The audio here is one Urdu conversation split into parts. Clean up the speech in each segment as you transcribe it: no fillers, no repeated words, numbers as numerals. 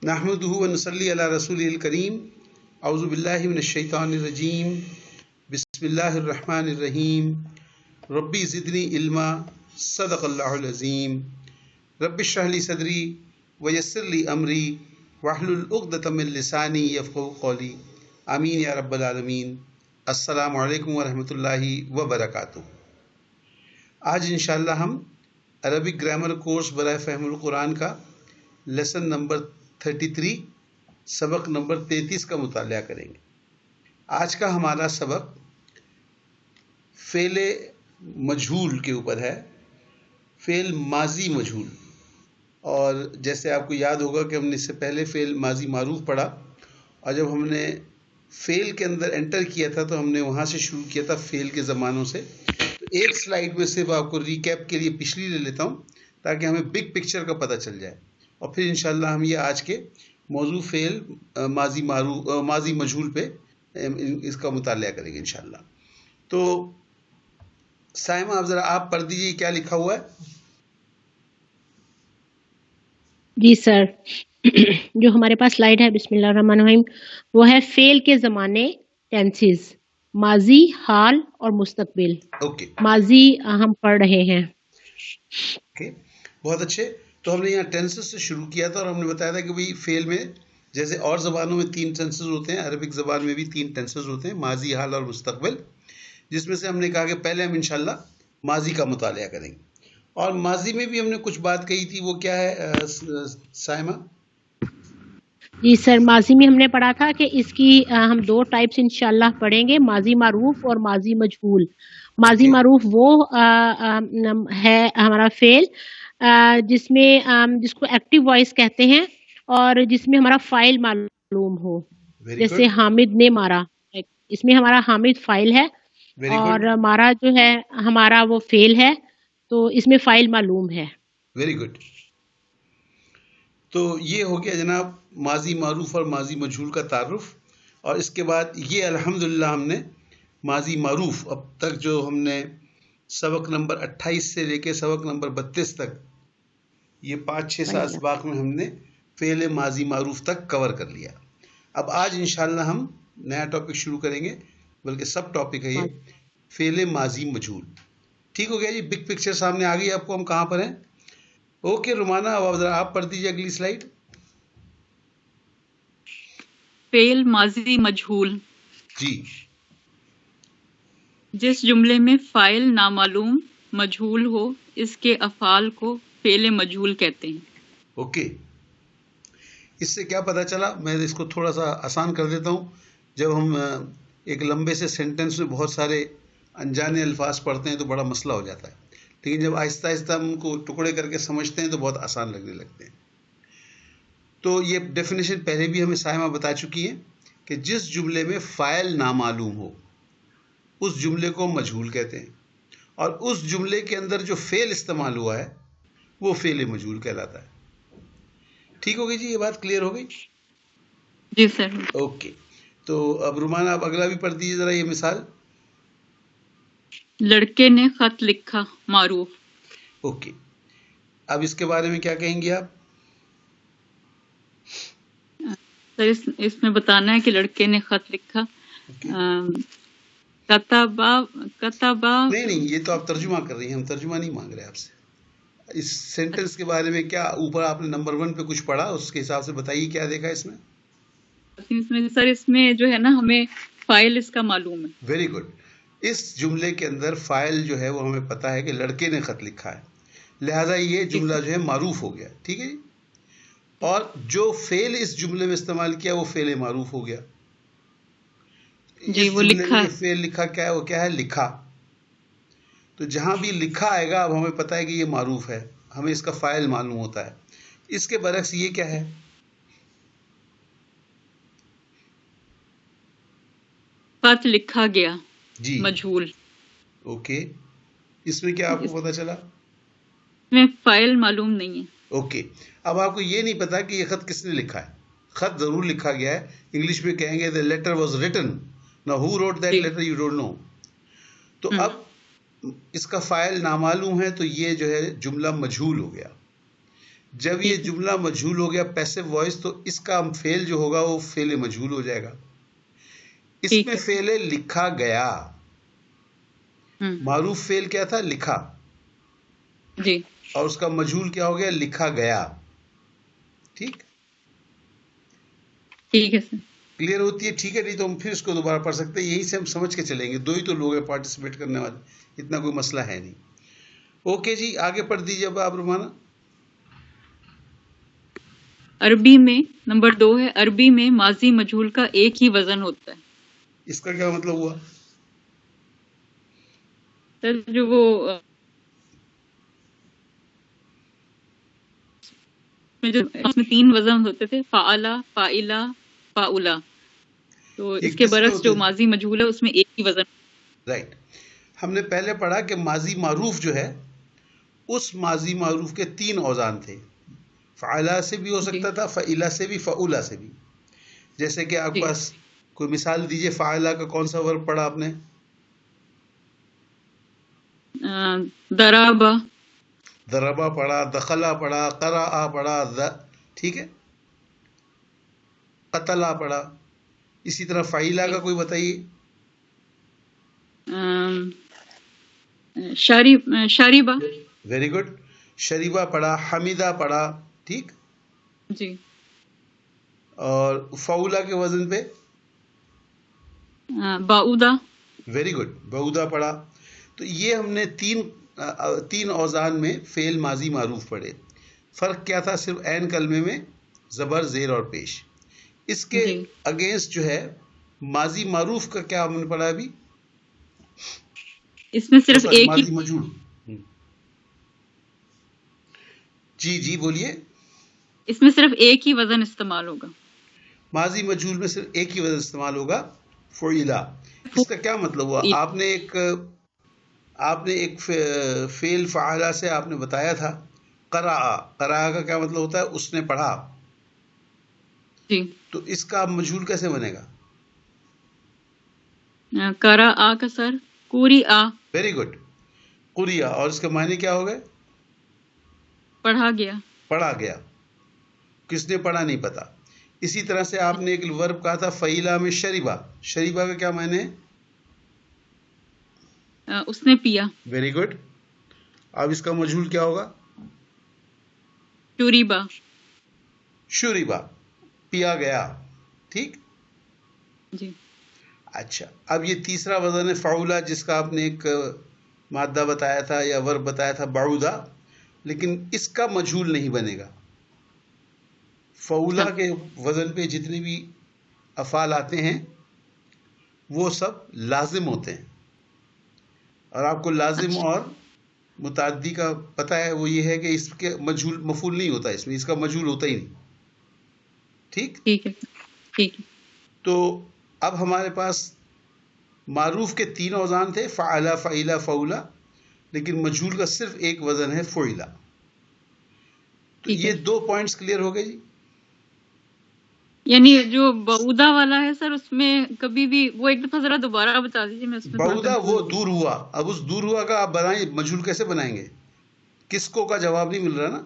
نحمده ونصلي على رسوله الكريم اعوذ باللہ من الشیطان الرجیم بسم اللہ الرحمن الرحیم ربی زدنی علما صدق اللہ العظیم رب اشرح لی صدری ویسر لی امری واحلل عقدۃ من لسانی یفقہوا قولی آمین یا رب العالمین۔ السلام علیکم ورحمۃ اللہ وبرکاتہ۔ آج انشاءاللہ ہم عربک گرامر کورس برائے فہم القرآن کا لیسن نمبر 33 سبق نمبر 33 کا مطالعہ کریں گے۔ آج کا ہمارا سبق فعل مجہول کے اوپر ہے، فعل ماضی مجہول۔ اور جیسے آپ کو یاد ہوگا کہ ہم نے اس سے پہلے فعل ماضی معروف پڑھا، اور جب ہم نے فعل کے اندر انٹر کیا تھا تو ہم نے وہاں سے شروع کیا تھا فعل کے زمانوں سے۔ تو ایک سلائیڈ میں صرف آپ کو ریکیپ کے لیے پچھلی لے لیتا ہوں تاکہ ہمیں بگ پکچر کا پتہ چل جائے، اور پھر انشاءاللہ ہم یہ آج کے موضوع فعل ماضی مجہول پہ اس کا مطالعہ کریں گے انشاءاللہ۔ تو سائمہ اب ذرا آپ پڑھ دیجیے کیا لکھا ہوا ہے۔ جی سر، جو ہمارے پاس سلائیڈ ہے بسم اللہ الرحمن الرحیم، وہ ہے فعل کے زمانے ٹینسز، ماضی، حال اور مستقبل۔ اوکے ماضی ہم پڑھ رہے ہیں۔ اوکے، بہت اچھے۔ تو ہم نے یہاں ٹینسز سے شروع کیا تھا، اور ہم نے بتایا تھا کہ بھئی فعل میں جیسے اور زبانوں میں 3 ٹینسز ہوتے ہیں، عربک زبان میں بھی 3 ٹینسز ہوتے ہیں، ماضی، حال اور مستقبل، جس میں سے ہم نے کہا کہ پہلے ہم انشاءاللہ ماضی کا مطالعہ کریں گے۔ اور ماضی میں بھی ہم نے کچھ بات کہی تھی، وہ کیا ہے سائمہ؟ جی سر، ماضی میں ہم نے پڑھا تھا کہ اس کی ہم 2 ٹائپس انشاءاللہ پڑھیں گے، ماضی معروف اور ماضی مجہول۔ ماضی معروف وہ ہے ہمارا فعل جس میں جس کو ایکٹیو وائس کہتے ہیں، اور جس میں ہمارا فاعل معلوم ہو، جیسے حامد نے مارا، اس میں ہمارا حامد فاعل ہے اور مارا جو ہے ہمارا وہ فعل ہے، تو اس میں فاعل معلوم ہے۔ Very good. تو یہ ہو گیا جناب ماضی معروف اور ماضی مجہول کا تعارف۔ اور اس کے بعد یہ الحمدللہ ہم نے ماضی معروف اب تک جو ہم نے سبق نمبر 28 سے لے کے سبق نمبر 32 تک، یہ 5-6 اسباق میں ہم نے فعل ماضی معروف تک کور کر لیا۔ اب آج انشاءاللہ ہم نیا ٹاپک شروع کریں گے، بلکہ سب ٹاپک ہے یہ فعل ماضی مجہول۔ ٹھیک ہو گیا جی، بگ پکچر سامنے آ گئی آپ کو ہم کہاں پر ہیں۔ اوکے رومانہ، اب ذرا آپ پڑھ دیجیے اگلی سلائیڈ۔ فعل ماضی مجہول، جی، جس جملے میں فاعل نامعلوم مجہول ہو اس کے افعال کو فعل مجہول کہتے ہیں۔ اوکے، اس سے کیا پتہ چلا؟ میں اس کو تھوڑا سا آسان کر دیتا ہوں۔ جب ہم ایک لمبے سے سینٹنس میں بہت سارے انجانے الفاظ پڑھتے ہیں تو بڑا مسئلہ ہو جاتا ہے، لیکن جب آہستہ آہستہ ہم ان کو ٹکڑے کر کے سمجھتے ہیں تو بہت آسان لگنے لگتے ہیں۔ تو یہ ڈیفینیشن پہلے بھی ہمیں سائمہ بتا چکی ہے کہ جس جملے میں فاعل نامعلوم ہو اس جملے کو مجہول کہتے ہیں، اور اس جملے کے اندر جو فعل استعمال ہوا ہے وہ فعل مجہول کہلاتا ہے۔ ٹھیک ہو گئی جی، یہ بات کلیئر ہو گئی؟ جی سر۔ اوکے، تو اب رومانہ آپ اگلا بھی پڑھ دیجیے ذرا یہ مثال۔ لڑکے نے خط لکھا، معروف۔ اوکے، اب اس کے بارے میں کیا کہیں گے آپ؟ سر اس میں بتانا ہے کہ لڑکے نے خط لکھا، کتبا نہیں، یہ تو آپ ترجمہ کر رہی ہیں، ہم ترجمہ نہیں مانگ رہے آپ سے۔ اس سینٹنس کے بارے میں کیا اوپر آپ نے نمبر 1 پہ کچھ پڑھا، اس کے حساب سے بتائیے کیا دیکھا اس میں۔ سر اس میں جو ہے نا ہمیں فاعل اس کا معلوم ہے۔ Very good. اس جملے کے اندر فاعل جو ہے وہ ہمیں پتا ہے کہ لڑکے نے خط لکھا ہے، لہذا یہ جملہ جو ہے معروف ہو گیا۔ ٹھیک ہے جی، اور جو فعل اس جملے میں استعمال کیا وہ فعل معروف ہو گیا۔ جی، وہ لکھا ہے۔ فعل لکھا کیا ہے؟ وہ کیا ہے؟ لکھا۔ تو جہاں بھی لکھا آئے گا اب ہمیں پتا ہے کہ یہ معروف ہے، ہمیں اس کا فاعل معلوم ہوتا ہے۔ اس کے برعکس یہ کیا ہے؟ خط لکھا گیا، جی، مجہول۔ اوکے، اس میں کیا آپ کو پتا چلا؟ اس میں فاعل معلوم نہیں ہے۔ اوکے، اب آپ کو یہ نہیں پتا کہ یہ خط کس نے لکھا ہے۔ خط ضرور لکھا گیا ہے، انگلش میں کہیں گے the letter was written. Now who wrote that letter you don't know. تو اب اس کا فاعل نامعلوم ہے تو یہ جو ہے جملہ مجہول ہو گیا۔ جب یہ جملہ مجہول ہو گیا پیسو وائس تو اس کا فعل جو ہوگا وہ فعل مجہول ہو جائے گا. اس میں فعل لکھا گیا. معروف فعل کیا تھا؟ لکھا. جی. اور اس کا مجہول کیا ہو گیا؟ لکھا گیا. ٹھیک ٹھیک ہے سر. کلیئر ہوتی ہے؟ ٹھیک ہے. نہیں تو ہم پھر اس کو دوبارہ پڑھ سکتے ہیں. یہی سے ہم سمجھ کے چلیں گے. 2 ہی تو لوگ ہیں پارٹیسپیٹ کرنے والے, اتنا کوئی مسئلہ ہے نہیں. اوکے جی, آگے پڑھ دیجیے اب آپ رومانہ. عربی میں نمبر 2 ہے, عربی میں ماضی مجہول کا ایک ہی وزن ہوتا ہے. اس کا کیا مطلب ہوا؟ سر جو وہ اس میں 3 وزن ہوتے تھے, فعلا, فائلا, فاؤلا. تو اس کے برعکس جو ماضی مجہول ہے اس میں ایک ہی وزن. رائٹ. ہم نے پہلے پڑھا کہ ماضی معروف جو ہے اس ماضی معروف کے 3 اوزان تھے. فعلا سے بھی ہو سکتا تھا, فعلا سے بھی, فعولا سے بھی. جیسے کہ آپ پاس کوئی مثال دیجئے, فعلا کا کون سا ورب پڑھا آپ نے؟ درابا. دربا پڑھا, دخلا پڑھا, قرأ پڑھا, ٹھیک ہے, قتلا پڑھا. اسی طرح فعیلا کا کوئی بتائیے. شاریبا. Very good. شریبا پڑھا, حمیدہ پڑھا. ٹھیک جی. اور فعولا کے وزن پہ باؤدا. ویری گڈ, بعودا پڑھا. تو یہ ہم نے 3 اوزان میں فعل ماضی معروف پڑھے. فرق کیا تھا؟ صرف عین کلمے میں زبر, زیر اور پیش. اس کے اگینسٹ جو ہے ماضی معروف کا کیا ہم نے پڑھا ابھی؟ اس میں صرف ایک ہی ماضی مجہول. جی بولیے. اس میں صرف ایک ہی وزن استعمال ہوگا. ماضی مجہول میں صرف ایک ہی وزن استعمال ہوگا, فعیلا. اس کا کیا مطلب ہوا؟ آپ نے ایک فعل فعلا سے آپ نے بتایا تھا قرأ. قرأ کا کیا مطلب ہوتا ہے؟ اس نے پڑھا. جی. تو اس کا مجہول کیسے بنے گا؟ قرأ کا سر قرئ. Very good, قرئ. اور اس کے معنی کیا ہو گئے؟ پڑھا گیا. پڑھا گیا. کس نے پڑھا نہیں پتا. اسی طرح سے آپ نے ایک ورب کہا تھا فعیلا میں شریبا. شریبا کا کیا معنی ہے؟ اس نے پیا. Very good. اب اس کا مجہول کیا ہوگا؟ شوریبا. شوریبا, پیا گیا. ٹھیک. جی. اچھا, اب یہ تیسرا وزن ہے فعولا, جس کا آپ نے ایک مادہ بتایا تھا یا ورب بتایا تھا بعودا, لیکن اس کا مجہول نہیں بنے گا. فعولا کے وزن پہ جتنے بھی افعال آتے ہیں وہ سب لازم ہوتے ہیں. اور آپ کو لازم اور متعدی کا پتہ ہے, وہ یہ ہے کہ اس کے مجہول مفعول نہیں ہوتا, اس کا مجہول ہوتا ہی نہیں. ٹھیک. ٹھیک ہے. ٹھیک ہے. تو اب ہمارے پاس معروف کے 3 اوزان تھے, فعلا, فعیلا, فعولا, لیکن مجہول کا صرف ایک وزن ہے فعیلا. تو یہ 2 پوائنٹس کلیئر ہو گئے جی. یعنی جو بعودا والا ہے سر, اس میں کبھی بھی وہ ایک دفعہ ذرا دوبارہ بتا دیجیے. میں اس میں بعودا وہ دور ہوا. اب اس دور ہوا کا آپ بنائیں, مجہول کیسے بنائیں گے؟ کس کو کا جواب نہیں مل رہا نا.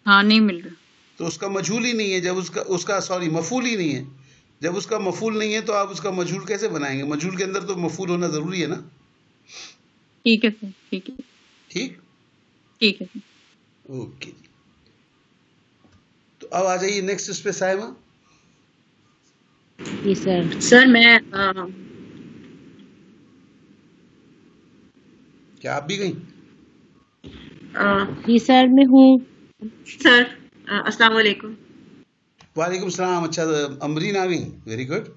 ہاں نہیں مل رہا. تو اس کا مجہول ہی نہیں ہے. جب مفعول ہی نہیں ہے. جب اس کا مفعول نہیں ہے تو آپ اس کا مجہول کیسے بنائیں گے؟ مجہول کے اندر تو مفعول ہونا ضروری ہے نا. ٹھیک ہے سر. ٹھیک ہے. ٹھیک. ٹھیک ہے. اوکے جی. تو اب آ جائیے نیکسٹ اس پہ صاحبہ. جی سر. سر میں کیا آپ بھی گئیں؟ جی سر میں ہوں. سر السلام علیکم. وعلیکم السلام. اچھا, امرین آ گئیں. Very good.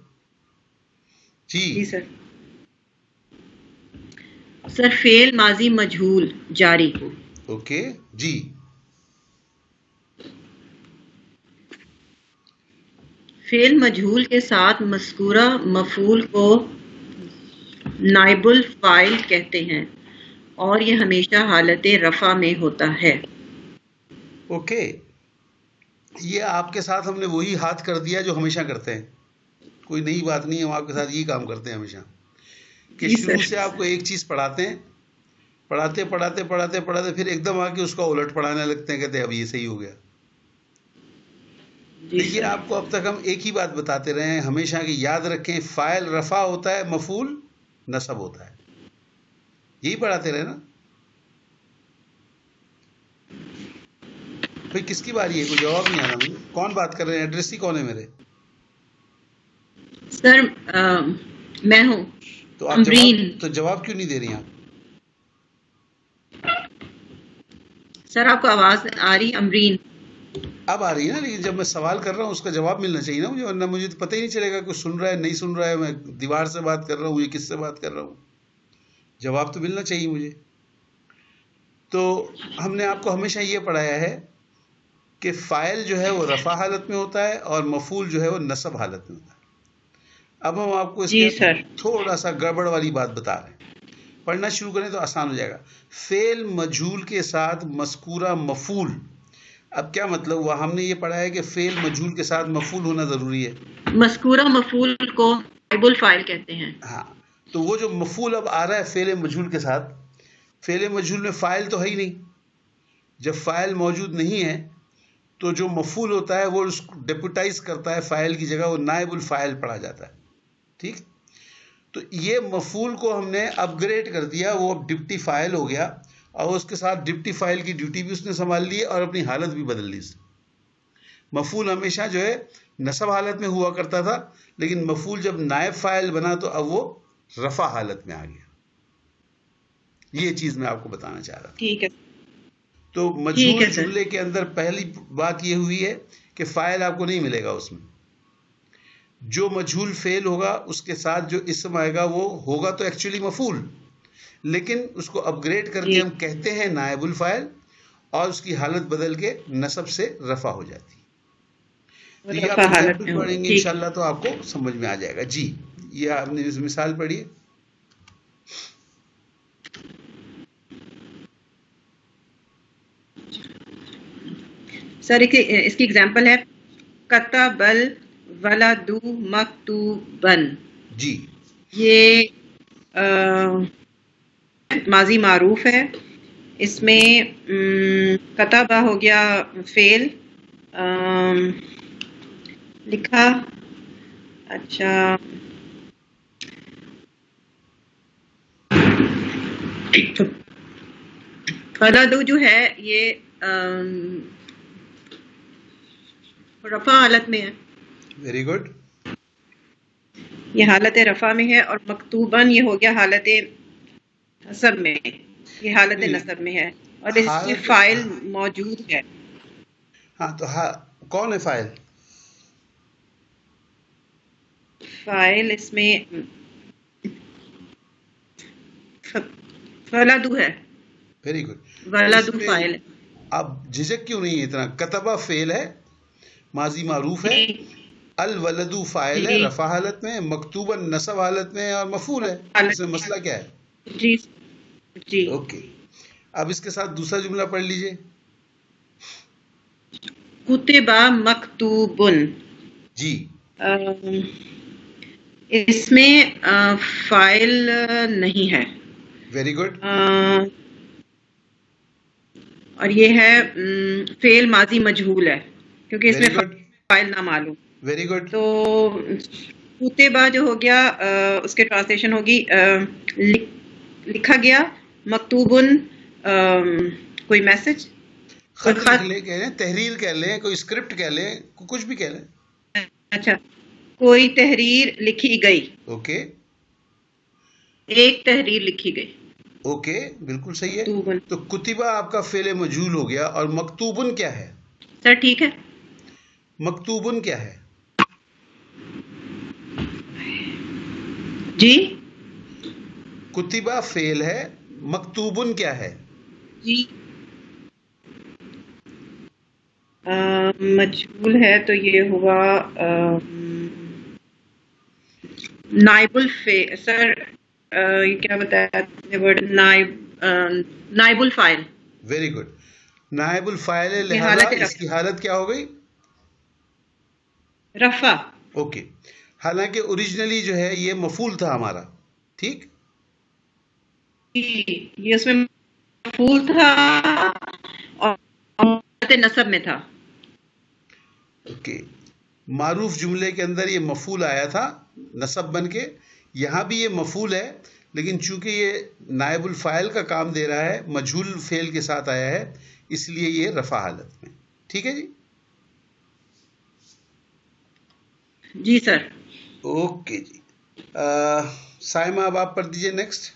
جی سر. سر فعل ماضی مجہول جاری. اوکے جی. فعل مجہول کے ساتھ مذکورہ مفعول کو نائب الفاعل کہتے ہیں اور یہ ہمیشہ حالت رفع میں ہوتا ہے. اوکے, یہ آپ کے ساتھ ہم نے وہی ہاتھ کر دیا جو ہمیشہ کرتے ہیں. کوئی نئی بات نہیں, ہم آپ کے ساتھ یہی کام کرتے ہیں ہمیشہ, کہ شروع سے آپ کو ایک چیز پڑھاتے ہیں پڑھاتے پڑھاتے پڑھاتے پڑھاتے پھر ایک دم آ کے اس کا الٹ پڑھانے لگتے ہیں، کہتے ہیں اب یہ صحیح ہو گیا. جی دیکھیے سر. آپ کو اب تک ہم ایک ہی بات بتاتے رہے ہیں، ہمیشہ کہ یاد رکھیں فاعل رفع ہوتا ہے، مفعول نصب ہوتا ہے. یہی پڑھاتے رہے نا. بھائی کس کی باری ہے؟ کوئی جواب نہیں آ رہا مجھے. کون بات کر رہے ہیں؟ ایڈریس ہی کون ہے میرے؟ سر میں ہوں تو آپ امرین. جواب کیوں نہیں دے رہی آپ؟ سر آپ کو آواز آ رہی؟ امرین. اب آ رہی ہے نا، لیکن جب میں سوال کر رہا ہوں اس کا جواب ملنا چاہیے نا مجھے، ورنہ مجھے تو پتہ ہی نہیں چلے گا کوئی سن رہا ہے نہیں سن رہا ہے، میں دیوار سے بات کر رہا ہوں یا کس سے بات کر رہا ہوں. جواب تو ملنا چاہیے مجھے. تو ہم نے آپ کو ہمیشہ یہ پڑھایا ہے کہ فاعل جو ہے وہ رفع حالت میں ہوتا ہے اور مفعول جو ہے وہ نصب حالت میں ہوتا ہے. اب ہم آپ کو اس جی کے سر. تھوڑا سا گڑبڑ والی بات بتا رہے ہیں. پڑھنا شروع کریں تو آسان ہو جائے گا. فعل مجہول کے ساتھ مذکورہ مفعول. اب کیا مطلب ہوا؟ ہم نے یہ پڑھا ہے کہ فعل مجہول کے ساتھ مفعول ہونا ضروری ہے. مذکورہ مفعول کو نائب الفاعل کہتے ہیں. ہاں، تو وہ جو مفعول اب آ رہا ہے فعل مجہول کے ساتھ، فعل مجہول میں فاعل تو ہے ہی نہیں. جب فاعل موجود نہیں ہے تو جو مفعول ہوتا ہے وہ اس کو ڈیپوٹائز کرتا ہے، فاعل کی جگہ وہ نائب الفاعل پڑھا جاتا ہے. ٹھیک. تو یہ مفعول کو ہم نے اپ گریڈ کر دیا، وہ اب ڈپٹی فاعل ہو گیا، اور اس کے ساتھ ڈپٹی فاعل کی ڈیوٹی بھی اس نے سنبھال لی اور اپنی حالت بھی بدل لی. مفعول ہمیشہ جو ہے نصب حالت میں ہوا کرتا تھا، لیکن مفعول جب نائب فاعل بنا تو اب وہ رفع حالت میں آ گیا. یہ چیز میں آپ کو بتانا چاہ رہا تھا. ٹھیک ہے. تو ٹھیک مجہول ہے سر. جملے کے اندر پہلی بات یہ ہوئی ہے کہ فاعل آپ کو نہیں ملے گا اس میں. جو مجہول فعل ہوگا اس کے ساتھ جو اسم آئے گا وہ ہوگا تو ایکچولی مفعول، لیکن اس کو اپ گریڈ کر کے جی. ہم کہتے ہیں نائب الفاعل، اور اس کی حالت بدل کے نصب سے رفع ہو جاتی. تو یہ آپ رفع حالت ایگزامپل میں ہوگا. پڑھیں گے ٹھیک. انشاءاللہ تو آپ کو سمجھ میں آ جائے گا. جی یہ آپ نے مثال پڑھی. سر اس کی اگزامپل ہے کتب الولد مکتوبن. جی یہ ماضی معروف ہے. اس میں کتبہ ہو گیا فعل، لکھا. اچھا ولد جو ہے یہ رفع حالت میں ہے. Very good. یہ حالت رفع میں ہے، اور مکتوباً یہ ہو گیا حالت نصب میں. یہ حالت نصب میں ہے اور اس میں فاعل موجود ہے. ہاں تو کون ہے فاعل؟ فاعل اس میں ولد ہے. Very good. ولد فاعل ہے. اب جھجک کیوں نہیں ہے اتنا؟ کتبہ فعل ہے، ماضی معروف ہے، الولد فاعل ہے جی رفع حالت میں، مکتوبا نصب حالت میں، اور مفعول ہے. اس میں مسئلہ کیا ہے؟ جی جی. اوکے. اب اس کے ساتھ دوسرا جملہ پڑھ لیجئے. کتبہ مکتوبن. جی اس میں فاعل نہیں ہے. Very good. اور یہ ہے فعل ماضی مجہول ہے کیونکہ اس میں ویری گڈ. فاعل نہ معلوم. Very good. تو کتبہ جو ہو گیا اس کے ٹرانسلیشن ہوگی لکھا گیا. مکتوبن کوئی میسج، کوئی خط خط. لکھ لیں، کہہ لیں تحریر کہہ لیں، کوئی اسکرپٹ کہہ لیں، کچھ بھی کہہ لیں. اچھا کوئی تحریر لکھی گئی. اوکے. ایک تحریر لکھی گئی. اوکے بالکل صحیح ہے. مکتوبن. تو کتبہ آپ کا فعل مجہول ہو گیا، اور مکتوبن کیا ہے؟ سر ٹھیک ہے. مکتوبن کیا ہے؟ جی کتبہ فعل ہے، مکتوبن کیا ہے؟ جی مجہول ہے تو یہ ہوا نائب الفاعل. سر یہ کیا بتایا ورڈ؟ نائب الفاعل. Very good. نائب الفاعل ہے، یہ لہذا حالت اس کی حالت کیا ہو گئی؟ رفع. اوکے. حالانکہ اوریجنلی جو ہے یہ مفعول تھا ہمارا. ٹھیک. یہ اس میں مفعول تھا اور حالت نصب میں تھا. اوکے، معروف جملے کے اندر یہ مفعول آیا تھا نصب بن کے، یہاں بھی یہ مفعول ہے لیکن چونکہ یہ نائب الفاعل کا کام دے رہا ہے، مجہول فعل کے ساتھ آیا ہے، اس لیے یہ رفع حالت میں. ٹھیک ہے جی. جی سر. اوکے جی. سائمہ اب آپ پڑھ دیجئے نیکسٹ.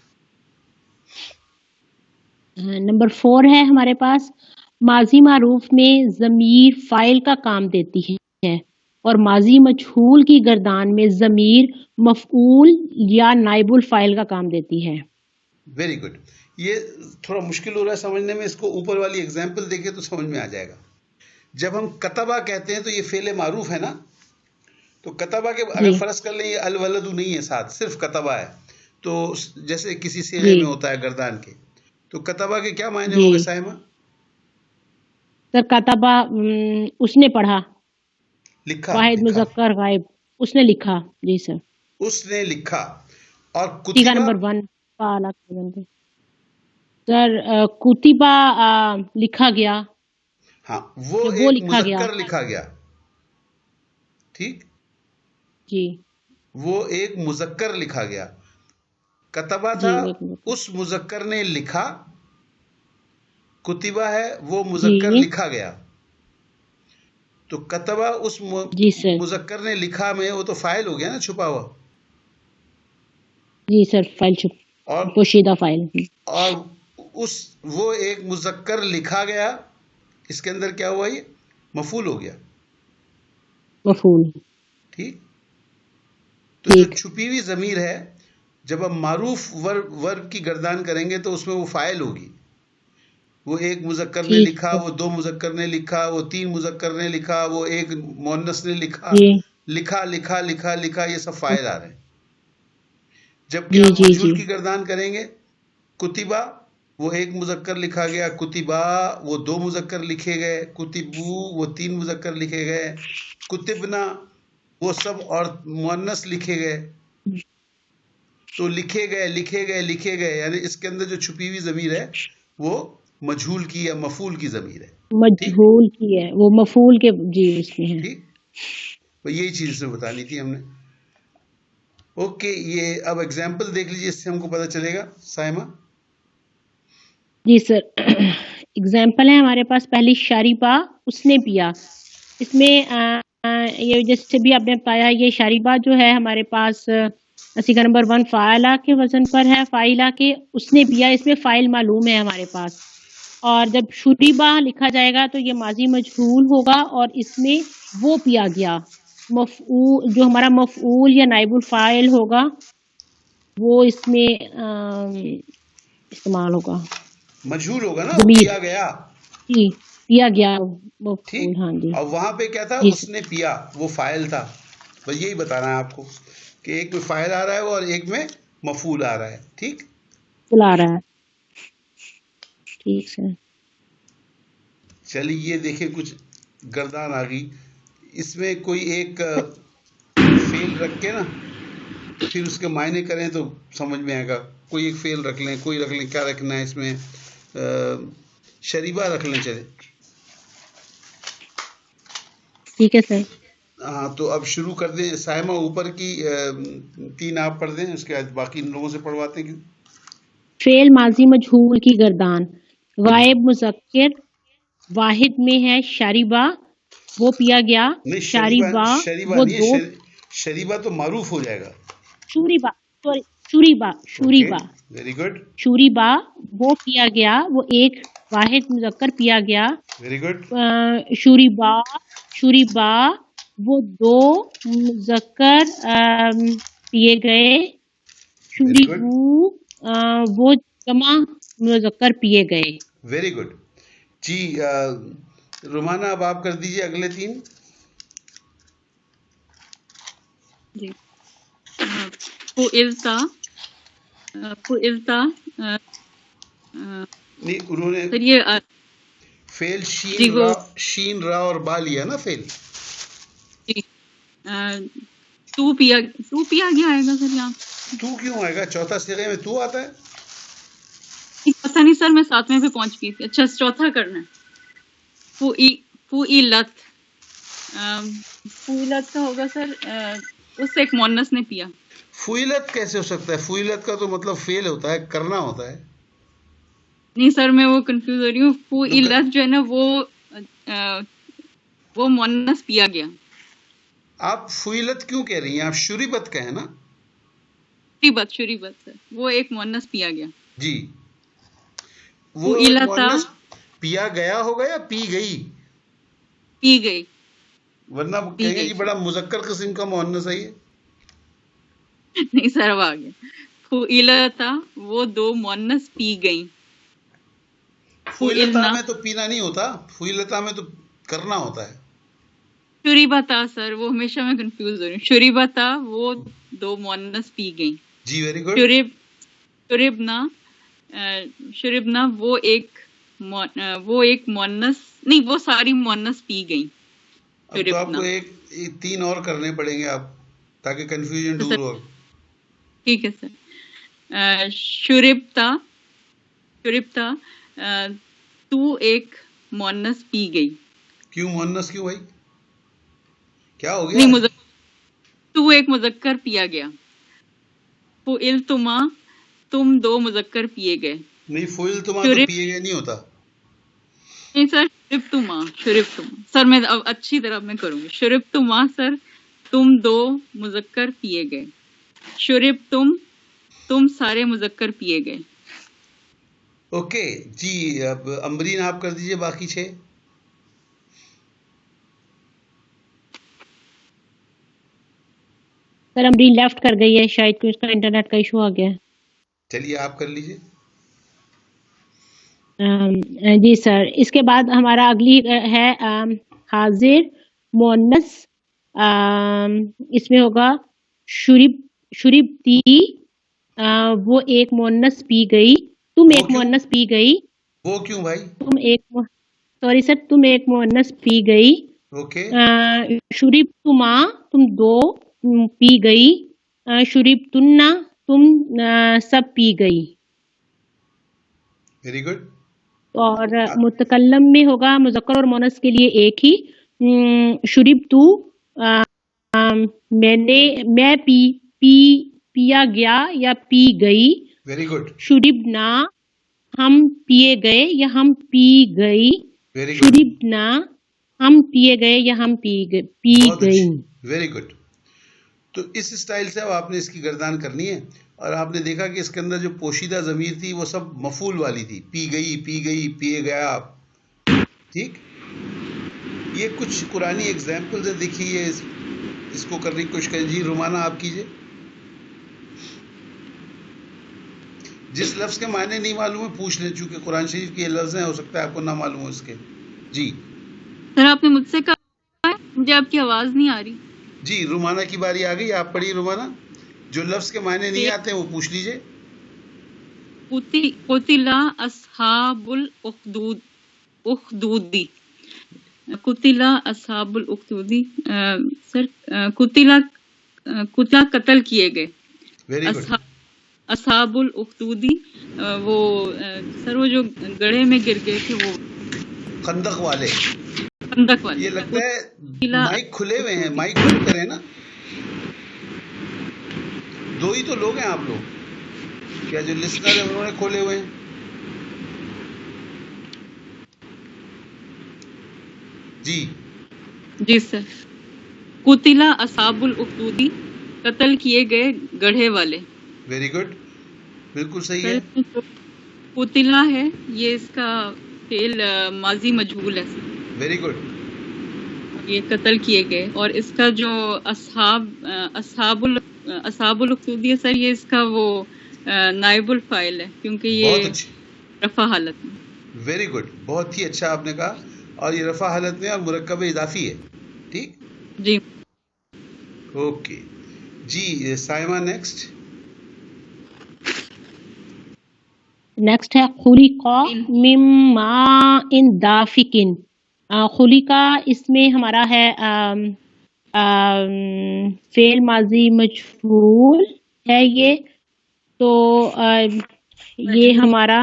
نمبر 4 ہے ہمارے پاس، ماضی معروف میں ضمیر فاعل کا کام دیتی ہے اور ماضی مجہول کی گردان میں ضمیر مفعول یا نائب الفاعل کا کام دیتی ہے. Very good. یہ تھوڑا مشکل ہو رہا ہے سمجھنے میں، اس کو اوپر والی ایگزامپل دیکھیں تو سمجھ میں آ جائے گا. جب ہم کتبہ کہتے ہیں تو یہ فعل معروف ہے نا، تو کتبہ کے اگر فرض کر لیں یہ الولد نہیں ہے، ساتھ صرف کتبہ ہے، تو جیسے کسی صیغے میں ہوتا ہے گردان کے، تو کتبہ کے کیا معنی ہوں گے سائمہ؟ سر کتبہ اس نے پڑھا، لکھا، واحد مذکر غائب، اس نے لکھا. جی سر. اس نے لکھا. اور ٹھیکہ کتبہ نمبر 1 سر کتبہ لکھا گیا. ہاں، وہ وہ ایک لکھا گیا. مذکر لکھا گیا. ٹھیک، جی وہ ایک مذکر لکھا گیا. کتبہ جی تھا اس مذکر نے لکھا، کتبہ ہے وہ مذکر جی لکھا گیا. تو کتبہ اس جی سر. مذکر نے لکھا میں وہ تو فاعل ہو گیا نا، چھپا ہوا. جی سر فائل چھپ اور پوشیدہ فائل. اور وہ ایک مذکر لکھا گیا، اس کے اندر کیا ہوا؟ یہ مفعول ہو گیا. مفعول. ٹھیک. تو جو چھپی ہوئی ضمیر ہے، جب ہم معروف ورب کی گردان کریں گے تو اس میں وہ فاعل ہوگی. وہ ایک مذکر نے لکھا، وہ 2 مذکر نے لکھا، وہ 3 مذکر نے لکھا، وہ ایک مؤنث نے لکھا، لکھا لکھا لکھا لکھا، یہ سب فاعل آ رہے ہیں. جبکہ ہم مجہول کی گردان کریں گے، کتبہ وہ ایک مذکر لکھا گیا، کتبہ وہ 2 مذکر لکھے گئے، کتبو وہ 3 مذکر لکھے گئے، کتبنا وہ سب اور مؤنث لکھے گئے. تو لکھے گئے لکھے گئے لکھے گئے، یعنی اس کے اندر جو چھپی ہوئی ضمیر ہے وہ مجہول کی یا مفعول کی ضمیر ہے. مجہول کی ہے، وہ مفعول کے جی اس میں ہے. ٹھیک، یہی چیز اس میں بتانی تھی ہم نے. اوکے، یہ اب ایگزامپل دیکھ لیجیے، اس سے ہم کو پتہ چلے گا. سائمہ. جی سر، ایگزامپل ہے ہمارے پاس. پہلی شاربہ اس نے پیا. اس میں یہ جیسے بھی آپ نے بتایا، یہ شاربہ جو ہے ہمارے پاس صیغہ نمبر 1 فاعلہ کے وزن پر ہے، فاعلہ کے اس نے پیا. اس میں فاعل معلوم ہے ہمارے پاس، اور جب شریبہ لکھا جائے گا تو یہ ماضی مجہول ہوگا اور اس میں وہ پیا گیا. مفعول جو ہمارا مفعول یا نائب الفاعل ہوگا وہ اس میں استعمال ہوگا، مجہول ہوگا نا، پیا گیا. جی پیا گیا. ٹھیک. ہاں جی. اور وہاں پہ کیا تھا؟ اس نے پیا، وہ فاعل تھا. بس یہی بتانا ہے آپ کو کہ ایک میں فاعل آ رہا ہے اور ایک میں مفعول آ رہا ہے. ٹھیک، بلا رہا ہے. ٹھیک سر. چلیے یہ دیکھیں کچھ گردان آ گئی. اس میں کوئی ایک فعل رکھ کے نا پھر اس کے معنی کریں تو سمجھ میں آئے گا. کوئی ایک فعل رکھ لیں، کوئی رکھ لیں. کیا رکھنا ہے اس میں؟ شریبہ رکھ لیں. چلے ٹھیک ہے سر. ہاں، تو اب شروع کر دیں. سائمہ اوپر کی 3 آپ پڑھ دیں، اس کے بعد باقی ان لوگوں سے پڑھواتے ہیں. فعل ماضی مجہول کی گردان، غائب مذکر واحد میں ہے شاربہ وہ پیا گیا. شاربہ وہ 2 شریبہ تو معروف ہو جائے گا. شوریبہ ویری گڈ. شوریبہ وہ پیا گیا، وہ ایک واحد مذکر پیا گیا. Very good. شوریبہ وہ 2 مذکر پیے گئے. شوریبو وہ جمع مذکر پیے گئے. ویری گڈ جی. رومانہ اب آپ کر دیجئے اگلے 3. جی. فعلتا نہیں، انہوں نے سر یہ فعل شین را اور با لیا نا فعل. تو پیا گیا آئے گا سر. یہاں تو کیوں آئے گا؟ چوتھا صیغے میں تو آتا ہے. چوتھا نہیں سر، میں 7ویں پہ پہنچ گئی تھی. اچھا چوتھا کرنا ہے. فُعِلَت. فُعِلَت کا ہوگا سر اس سے ایک مونس نے پیا. فویلت کیسے ہو سکتا ہے؟ فویلت کا تو مطلب فیل ہوتا ہے، کرنا ہوتا ہے. نہیں سر میں وہ کنفیوز ہو رہی ہوں. فُعِلَت جو ہے نا وہ مونس پیا گیا. آپ فویلت کیوں کہہ رہی ہیں؟ آپ شریبت کہیں نا. شریبت سر، وہ ایک مونس پیا گیا. جی وہ فُعِلَتَ مؤنث پیا گیا ہوگا یا پی گئی؟ پی گئی. ورنہ پی کہیں گے گئی جی بڑا مذکر قسم کا مؤنث ہے یہ. نہیں سر اب آ گیا. فُعِلَتَ وہ 2 مونس پی گئیں. فویلتا فُعِلْنَا میں تو پینا نہیں ہوتا، فویلتا میں تو کرنا ہوتا ہے. شریبتا سر، وہ ہمیشہ میں کنفیوز ہو رہی ہوں. شریبتا وہ 2 مونس پی گئیں. جی ویری گڈ. شربنا وہ ایک مونس نہیں، وہ ساری مونس پی گئیں. اب تو آپ شربنا. کو ایک 3 اور کرنے پڑیں گے آپ تاکہ کنفیوژن تو دور سر ہو. ٹھیک ہے سر. شربتا تو ایک مونس پی گئی. کیوں مؤنث کیوں بھائی؟ کیا ہو گیا؟ نہیں تو ایک مذکر پیا گیا. فُعِلْتُمَا تم 2 مذکر پیے گئے. نہیں فویلتما تو شرب پیے گئے نہیں ہوتا. نہیں سر، شربتما سر میں اب اچھی طرح میں کروں گی. شربتما سر تم 2 مذکر پیے گئے. شرب تم سارے مذکر پیے گئے. اوکے جی. اب امبرین آپ کر دیجئے باقی 6. سر امرین لیفٹ کر گئی ہے، شاید کوئی اس کا انٹرنیٹ کا ایشو آ گیا ہے. چلیے آپ کر لیجئے. جی سر، اس کے بعد ہمارا اگلی ہے حاضر مونس. اس میں ہوگا شربتی. وہ ایک مونس پی گئی. تم وہ ایک کیوں؟ مونس پی گئی. وہ کیوں بھائی؟ سوری سر، تم ایک مونس پی گئی. اوکے شربتما تم 2 پی گئی. شربتنا تم سب پی گئی. Very good. اور متکلم میں ہوگا مذکر اور مونس کے لیے ایک ہی. شربتو میں پیا گیا یا پی گئی. Very good. شربنا ہم پیے گئے یا ہم پی گئی. Very good. شربنا ہم پیے گئے یا ہم پی بہت گئی. اچھی. Very good. تو اس اسٹائل سے اب آپ نے اس کی گردان کرنی ہے. اور آپ نے دیکھا کہ اس کے اندر جو پوشیدہ ضمیر تھی وہ سب مفعول والی تھی. پی گئی پیے گیا. ٹھیک. یہ کچھ قرآنی ایگزامپلز ہیں، دیکھیے اس کو کرنے کی کوشش کریں. جی رومانہ آپ کیجئے. جس لفظ کے معنی نہیں معلوم ہے پوچھ لیں، چونکہ قرآن شریف کے یہ لفظ ہیں، ہو سکتا ہے آپ کو نہ معلوم ہو اس کے. جی سر آپ نے مجھ سے کہا ہے، مجھے آپ کی آواز نہیں آ رہی. جی رومانہ کی باری آ گئی. آپ پڑھیے رومانہ. جو لفظ کے معنی نہیں آتے ہیں وہ پوچھ لیجئے. قتل اصحاب الاخدودی. قتل اصحاب الاخدودی سر قتل قتل کیے گئے. Very good. اصحاب الاخدودی وہ سر وہ جو گڑھے میں گر گئے تھے، وہ خندق والے. خندق والے. یہ لگتا ہے مائک کھلے ہوئے ہیں، مائک کھل کریں نا. 2 ہی تو لوگ ہیں آپ لوگ. کیا جو لسنر ہیں انہوں نے کھولے ہوئے ہیں؟ جی سر. قتل اصحاب الاخدودی قتل کیے گئے گڑھے والے. Very good. بالکل صحیح ہے. قتلہ ہے یہ اس کا فعل ماضی مجہول ہے. Very good. یہ قتل کیے گئے، اور اس کا جو اصحاب الاخدودی ہے سر، یہ اس کا وہ نائب الفاعل ہے، کیونکہ یہ رفع حالت میں. Very good. بہت ہی اچھا آپ نے کہا. اور یہ رفع حالت میں اور مرکب اضافی ہے. ٹھیک. جی اوکے جی. سائمہ نیکسٹ. نیکسٹ ہے خلقا من ماء دافق. خلقا اس میں ہمارا ہے فعل ماضی مجہول ہے یہ. تو یہ ہمارا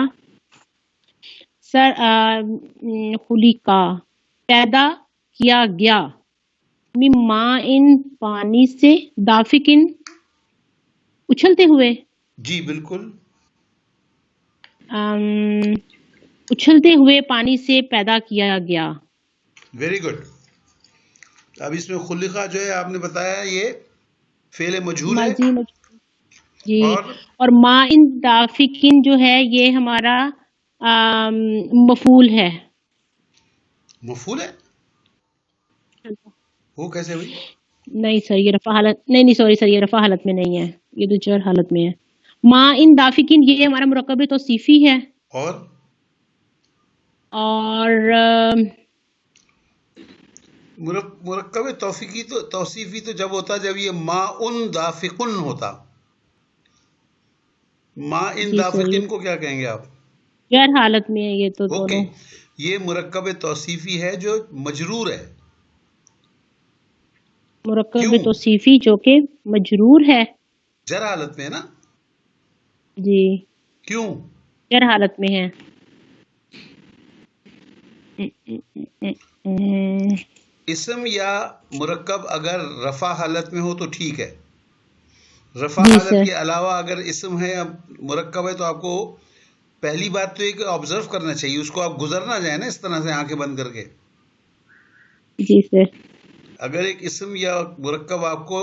سر خلیقہ پیدا کیا گیا، مما ان پانی سے، دافقن اچھلتے ہوئے، جی بالکل، اچھلتے ہوئے پانی سے پیدا کیا گیا. Very good. اب اس میں خلقہ جو ہے آپ نے بتایا یہ فعل مجہول ہے، ماضی جی، اور اور ما ان دافقن جو ہے یہ ہمارا مفعول ہے. مفعول ہے. وہ کیسے ہوئی؟ نہیں سر یہ رفع حالت نہیں سوری سر یہ رفع حالت میں نہیں ہے، یہ تو جر حالت میں ہے. ما ان دافقین یہ ہمارا مرکب توصیفی ہے، اور مرکب توصیفی تو جب ہوتا جب یہ ما ان دافقن ہوتا. ما ان جی سر دافقن کو کیا کہیں گے آپ؟ جر حالت میں ہے یہ تو اوکے، دونوں. یہ مرکب توصیفی ہے جو مجرور ہے. مرکب کیوں؟ توصیفی جو کہ مجرور ہے جر حالت میں ہے نا. جی، کیوں؟ جر حالت میں ہے. اسم یا مرکب اگر رفع حالت میں ہو تو ٹھیک ہے. رفع جی حالت سر کے علاوہ اگر اسم ہے یا مرکب ہے تو آپ کو پہلی بات تو یہ کہ آبزرو کرنا چاہیے اس کو، آپ گزر نہ جائیں نا اس طرح سے آنکھیں بند کر کے. جی سر اگر ایک اسم یا مرکب آپ کو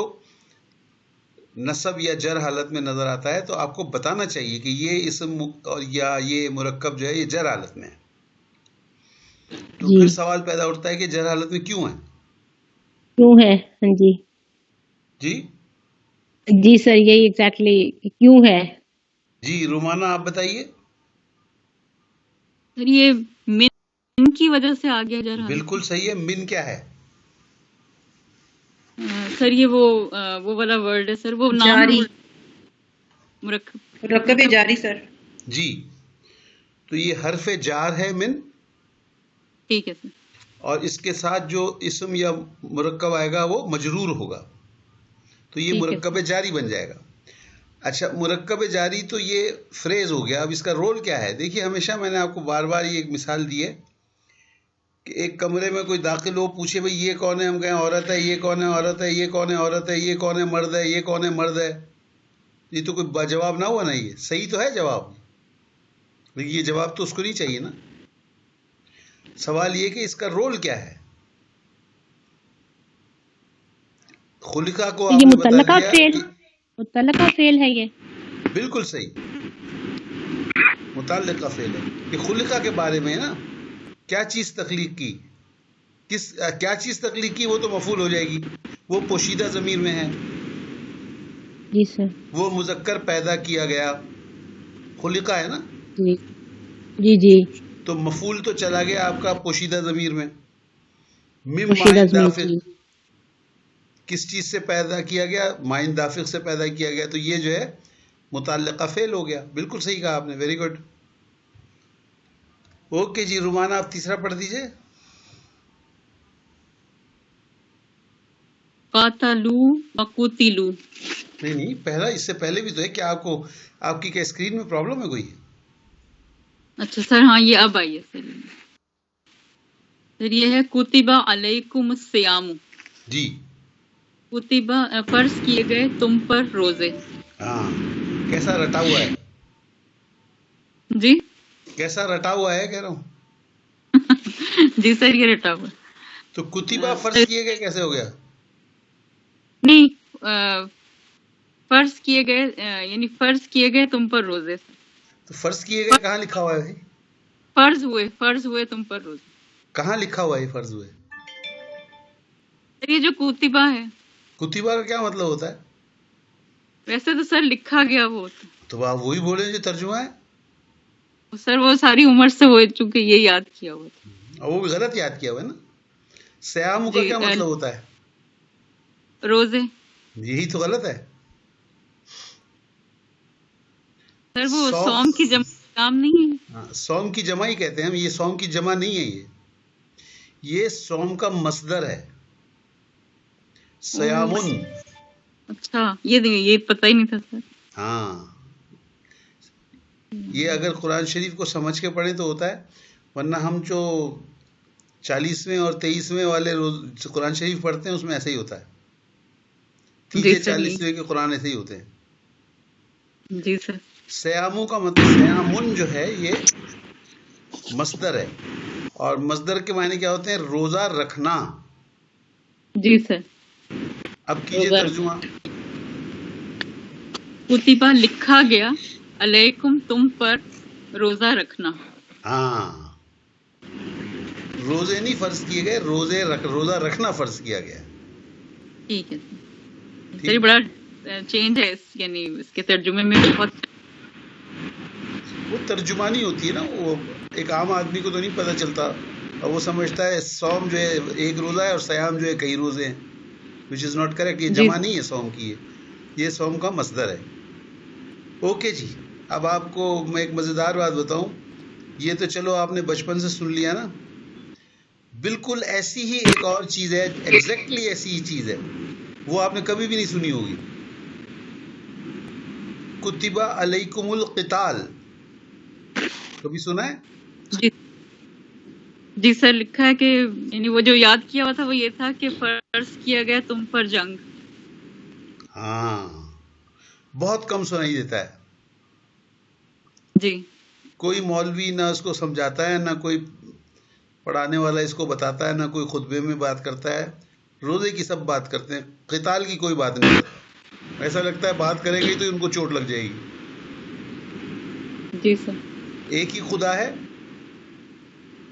نصب یا جر حالت میں نظر آتا ہے تو آپ کو بتانا چاہیے کہ یہ اسم اور یا یہ مرکب جو ہے یہ جر حالت میں ہے. تو جی پھر سوال پیدا اٹھتا ہے کہ جر حالت میں کیوں ہے؟ کیوں ہے؟ ہاں جی جی جی سر یہی ایگزیکٹلی کیوں ہے. جی رومانہ آپ بتائیے. سر یہ من کی وجہ سے آ گیا جر حالت. بالکل صحیح ہے. من کیا ہے؟ سر یہ وہ والا ورڈ ہے سر، وہ نام جاری، مرکب جاری سر. جی تو یہ حرف جار ہے من، ٹھیک ہے سر. اور اس کے ساتھ جو اسم یا مرکب آئے گا وہ مجرور ہوگا تو یہ ٹھیک ہے مرکب جاری بن جائے گا. اچھا مرکب جاری تو یہ فریز ہو گیا. اب اس کا رول کیا ہے؟ دیکھیے ہمیشہ میں نے آپ کو بار بار یہ ایک مثال دی ہے کہ ایک کمرے میں کوئی داخل ہو، پوچھے بھئی یہ کون ہے، ہم کہیں عورت ہے. یہ کون ہے؟ عورت ہے. یہ کون ہے؟ عورت ہے. یہ کون ہے؟ مرد ہے. یہ کون ہے؟ مرد ہے. یہ تو کوئی جواب نہ ہوا نا. یہ صحیح تو ہے جواب، لیکن یہ جواب تو اس کو نہیں چاہیے نا. سوال یہ کہ اس کا رول کیا ہے. خلقہ کو آپ یہ نے بتا متعلقہ دیا فعل، کہ متعلقہ فعل ہے یہ. بالکل صحیح، متعلقہ فعل ہے. یہ خلقہ کے بارے میں ہے نا، کیا چیز تخلیق کی، کیا چیز تخلیق کی وہ تو مفعول ہو جائے گی. وہ پوشیدہ ضمیر میں ہے. جی سر وہ مذکر پیدا کیا گیا، خلقہ ہے نا. جی جی جی تو مفعول تو چلا گیا آپ کا پوشیدہ ضمیر میں. مم پوشیدہ مائن ضمیر دافق، جی. کس چیز سے پیدا کیا گیا؟ مائن دافق سے پیدا کیا گیا. تو یہ جو ہے متعلقہ فعل ہو گیا. بالکل صحیح کہا آپ نے. Very good. اوکے جی رومانہ آپ تیسرا پڑھ دیجئے. قاتلو وقتلو. نہیں پہلا اس سے پہلے بھی تو ہے. کیا آپ کی کیا اسکرین میں پرابلم ہے کوئی؟ اچھا سر ہاں یہ اب آئی ہے سر یہ ہے کتبہ علیکم الصیام. جی کتبہ فرض کیے گئے تم پر روزے. ہاں کیسا رٹا ہوا ہے؟ جی کیسا رٹا ہوا ہے کہہ رہا ہوں. جی سر یہ رٹا ہوا. تو کتبہ فرض کیے گئے کیسے ہو گیا؟ نہیں فرض کیے گئے یعنی فرض کیے گئے تم پر روزے. تو فرض کیے گئے کہاں لکھا ہوا ہے؟ فرض ہوئے تم پر روزے. کہاں لکھا ہوا ہے فرض ہوئے؟ یہ جو کتبہ ہے. کتبہ کا کیا مطلب ہوتا ہے؟ ویسے تو سر لکھا گیا وہ تو آپ وہی بولے جو ترجمہ ہے. سر وہ ساری عمر سے ہو چکے یہ یاد کیا ہوا تھا. اور وہ بھی غلط یاد کیا ہوا ہے نا. سیام کا جی کیا مطلب ہوتا ہے؟ روزے. یہی تو غلط ہے. سر وہ سوم کی جمع کام نہیں ہے. سوم کی جمع ہی کہتے ہیں ہم. یہ سوم کی جمع نہیں ہے. یہ سوم کا مصدر ہے. سیامن. اچھا یہ پتہ ہی نہیں تھا سر. ہاں یہ اگر قرآن شریف کو سمجھ کے پڑھیں تو ہوتا ہے ورنہ ہم جو 40ویں اور 23ویں والے روز قرآن شریف پڑھتے ہیں اس میں ایسا ہی ہوتا ہے. جی 30 سر. 40ویں کے قرآن ایسے ہی ہوتے ہیں. جی سر. سیاموں کا مطلب سیامن جو ہے یہ مصدر ہے، اور مصدر کے معنی کیا ہوتے ہیں؟ روزہ رکھنا. جی سر. اب کیجئے روزہ ترجمہ. کتبہ لکھا گیا علیکم تم پر روزہ رکھنا. ہاں، روزے نہیں فرض کیے گئے، روزہ رکھنا فرض کیا گیا. ٹھیک ہے ٹھیک. سر. بڑا چینج ہے یعنی اس کے ترجمے میں بہت. وہ ترجمانی ہوتی ہے نا، وہ ایک عام آدمی کو تو نہیں پتہ چلتا، اور وہ سمجھتا ہے صوم جو ہے ایک روزہ ہے اور سیام جو ہے کئی روزے ہیں، وچ از ناٹ کریکٹ. یہ جی جمع نہیں ہے صوم کی، یہ صوم کا مصدر ہے. اوکے جی. اب آپ کو میں ایک مزیدار بات بتاؤں. یہ تو چلو آپ نے بچپن سے سن لیا نا، بالکل ایسی ہی ایک اور چیز ہے، ایگزیکٹلی ایسی ہی چیز ہے، وہ آپ نے کبھی بھی نہیں سنی ہوگی. کتب علیکم القتال، کبھی سنا ہے؟ جی. جی سر. لکھا ہے کہ یعنی وہ جو یاد کیا ہوا تھا وہ یہ تھا کہ فرض کیا گیا تم پر جنگ. ہاں، بہت کم سنائی دیتا ہے. جی. کوئی مولوی نہ اس کو سمجھاتا ہے، نہ کوئی پڑھانے والا اس کو بتاتا ہے، نہ کوئی خطبے میں بات کرتا ہے. روزے کی سب بات کرتے ہیں، قتال کی کوئی بات نہیں کرتا. ایسا لگتا ہے بات کریں گے تو ان کو چوٹ لگ جائے گی. جی سر. ایک ہی خدا ہے،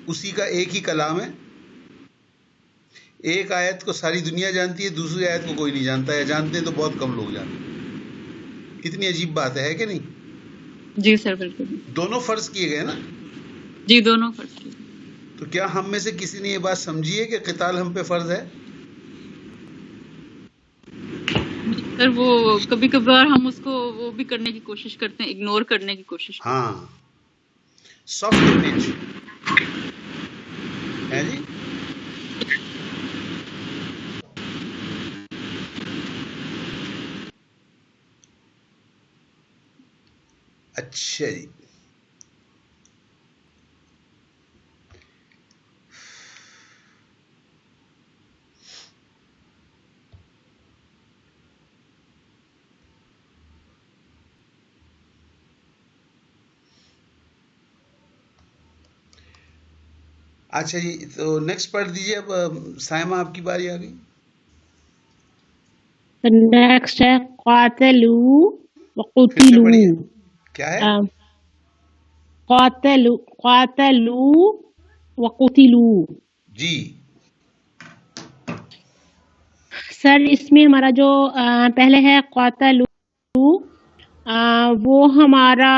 اسی کا ایک ہی کلام ہے. ایک آیت کو ساری دنیا جانتی ہے، دوسری آیت کو کوئی نہیں جانتا ہے، جانتے ہیں تو بہت کم لوگ جانتے ہیں. کتنی عجیب بات ہے کہ نہیں؟ جی سر. بالکل. دونوں فرض کیے گئے نا. جی دونوں فرض کیے. تو کیا ہم میں سے کسی نے یہ بات سمجھی ہے کہ قتال ہم پہ فرض ہے؟ سر وہ کبھی کبھار ہم اس کو وہ بھی کرنے کی کوشش کرتے ہیں، اگنور کرنے کی کوشش کرتے ہیں. ہاں، سافٹ امیج ہے جی. اچھا جی. اچھا جی، تو نیکسٹ پڑھ دیجیے. اب سائمہ آپ کی باری آ گئی. نیکسٹ ہے قاتلو پھر سے وقتلو. پڑھیے. کیا ہے؟ قاتلو وقتلو. جی. سر اس میں ہمارا جو پہلے ہے قاتلو، وہ ہمارا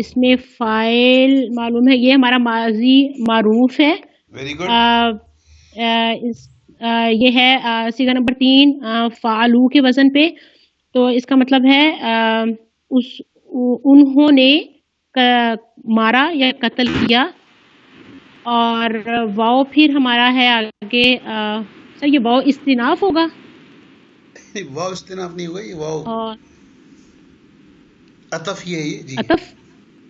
اس میں فائل معلوم ہے، یہ ہمارا ماضی معروف ہے. Very good. یہ ہے صیغہ نمبر 3 فعلو کے وزن پہ. تو اس کا مطلب ہے انہوں نے مارا یا قتل کیا. اور واؤ پھر ہمارا ہے آگے. سر یہ واؤ استناف ہوگا؟ واو استناف نہیں ہوگا، یہ واو اور عطف یہ ہے. جی عطف.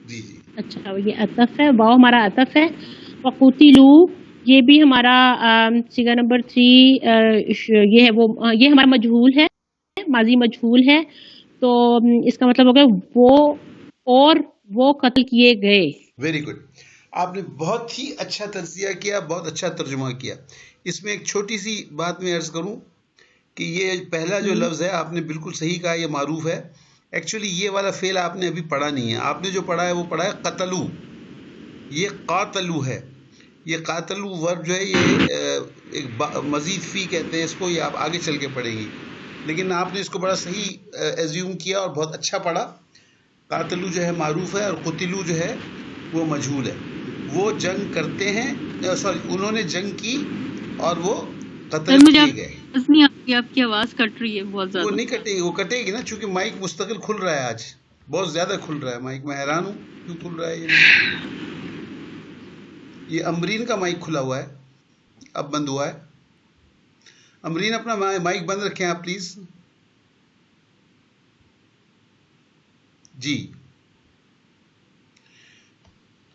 جی جی. اچھا یہ عطف ہے، واؤ ہمارا عطف ہے. وقتلو یہ بھی ہمارا صیغہ نمبر 3 یہ ہے وہ، یہ ہمارا مجہول ہے، ماضی مجہول ہے. تو اس کا مطلب ہوگا وہ قتل کیے گئے. Very good. آپ نے بہت ہی اچھا تجزیہ کیا، بہت اچھا ترجمہ کیا. اس میں ایک چھوٹی سی بات میں عرض کروں کہ یہ پہلا جو لفظ ہے آپ نے بالکل صحیح کہا، یہ معروف ہے. ایکچولی یہ والا فعل آپ نے ابھی پڑھا نہیں ہے. آپ نے جو پڑھا ہے وہ پڑھا ہے قتلو. یہ قاتلو ہے. یہ قاتلو ورب جو ہے یہ ایک مزید فی کہتے ہیں اس کو، یہ آپ آگے چل کے پڑھیں گی. لیکن آپ نے اس کو بڑا صحیح ایزیوم کیا اور بہت اچھا پڑھا. قاتلو جو ہے معروف ہے، اور قتلو جو ہے وہ مجہول ہے. وہ جنگ کرتے ہیں، سوری انہوں نے جنگ کی اور وہ قتل کیے گئے. نہیں آتی، آپ کی آواز کٹ رہی ہے بہت وہ زیادہ. نہیں کٹے گی، وہ کٹے گی نا، چونکہ مائک مستقل کھل رہا ہے. آج بہت زیادہ کھل رہا ہے مائک. میں حیران ہوں کیوں کھل رہا ہے. یہ امرین کا مائک کھلا ہوا ہے، اب بند ہوا ہے. امرین اپنا مائک بند رکھیں آپ پلیز. جی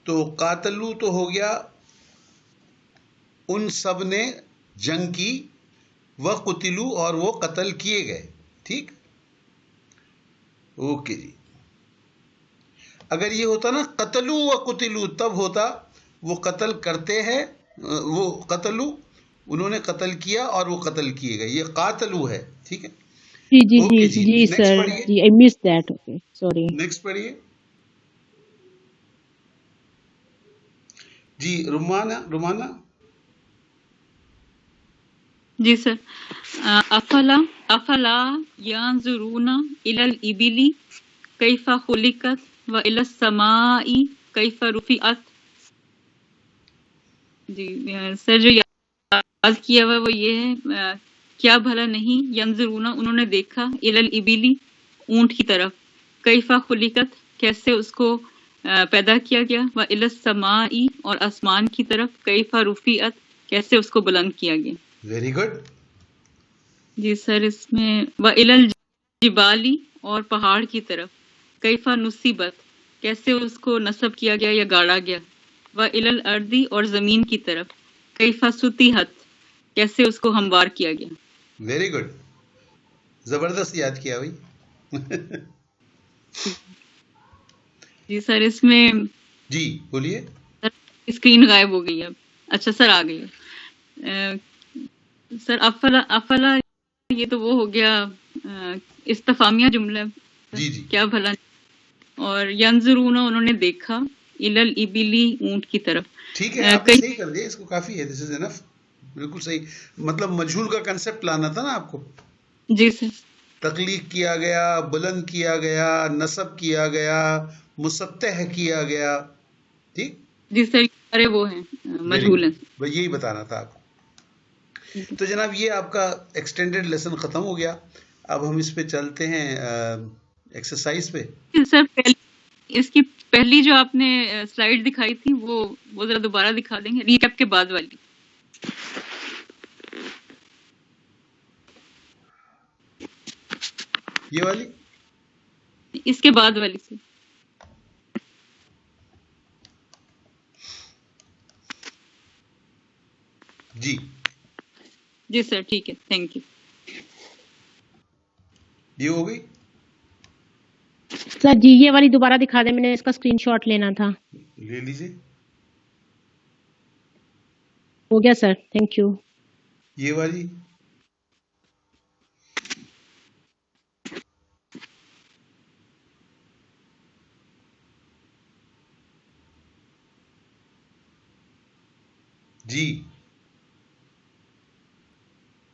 تو قاتلو تو ہو گیا ان سب نے جنگ کی، وقتلو اور وہ قتل کیے گئے. ٹھیک، اوکے جی. اگر یہ ہوتا نا قتلو و قتلو تب ہوتا وہ قتل کرتے ہیں، وہ قتلو انہوں نے قتل کیا اور وہ قتل کیے گئے. یہ قاتلو ہے. ٹھیک ہے، جی جی اوکے جی جی. جی نیکسٹ سر، پڑھیے، جی آئی مس دیٹ. Okay sorry. نیکسٹ پڑھیے جی. رومانہ. جی سر. افلا ينظرون الى الابل كيف خلقت والى السماء كيف رفعت. جی سر، جو یاد کیا ہوا وہ یہ ہے، کیا بھلا نہیں ینظرون انہوں نے دیکھا الى الابل اونٹ کی طرف، کیف خلقت کیسے اس کو پیدا کیا گیا، والى السماء اور آسمان کی طرف، کیف رفعت کیسے اس کو بلند کیا گیا. Very good. جی سر، اس میں وَإِلَى الْجِبَالِ اور پہاڑ کی طرف، کیفا نصیبت کیسے اس کو نصب کیا گیا یا گاڑا گیا، وَإِلَى الْأَرْضِ اور زمین کی طرف، کیفا سُطِحَت کیسے اس کو ہموار کیا گیا. ویری گڈ، زبردست یاد کیا بھائی. جی سر، اس میں جی بولیے. اسکرین غائب ہو گئی اب. اچھا سر، آ گئی ہے. سر افلا یہ تو وہ ہو گیا استفامیہ جملہ. جی جی کیا بھلا. اور ینظرون انہوں نے دیکھا الی الابل اونٹ کی طرف. ٹھیک ہے، آپ نے صحیح کر دیا، اس کو کافی ہے. دس از انف. بالکل صحیح. مطلب مجہول کا کنسپٹ لانا تھا نا آپ کو. جی سر. تخلیق کیا گیا، بلند کیا گیا، نصب کیا گیا، مسطح کیا گیا. ٹھیک. جی سر، سارے وہ ہیں مجہول ہیں. بس یہی بتانا تھا آپ کو. تو جناب یہ آپ کا ایکسٹینڈڈ لیسن ختم ہو گیا. اب ہم اس پہ چلتے ہیں ایکسرسائز پہ. سر اس کی پہلی جو آپ نے سلائیڈ دکھائی تھی وہ ذرا دوبارہ دکھا دیں گے، ریکیپ کے بعد والی. یہ والی اس کے بعد والی سے. جی جی سر، ٹھیک ہے، تھینک یو. یہ ہو گئی. سر جی یہ والی دوبارہ دکھا دیں، میں نے اس کا اسکرین شاٹ لینا تھا. لے لیجیے. ہو گیا سر، تھینک یو. یہ والی جی.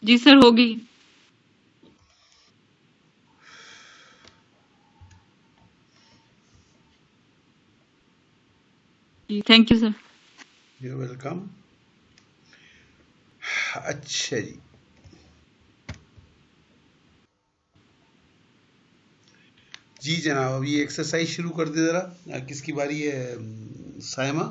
جی سر، ہوگی. جی thank you sir. You welcome. اچھا جی. جی جناب، اب یہ ایکسرسائز شروع کر دے ذرا. کس کی باری ہے؟ سائمہ.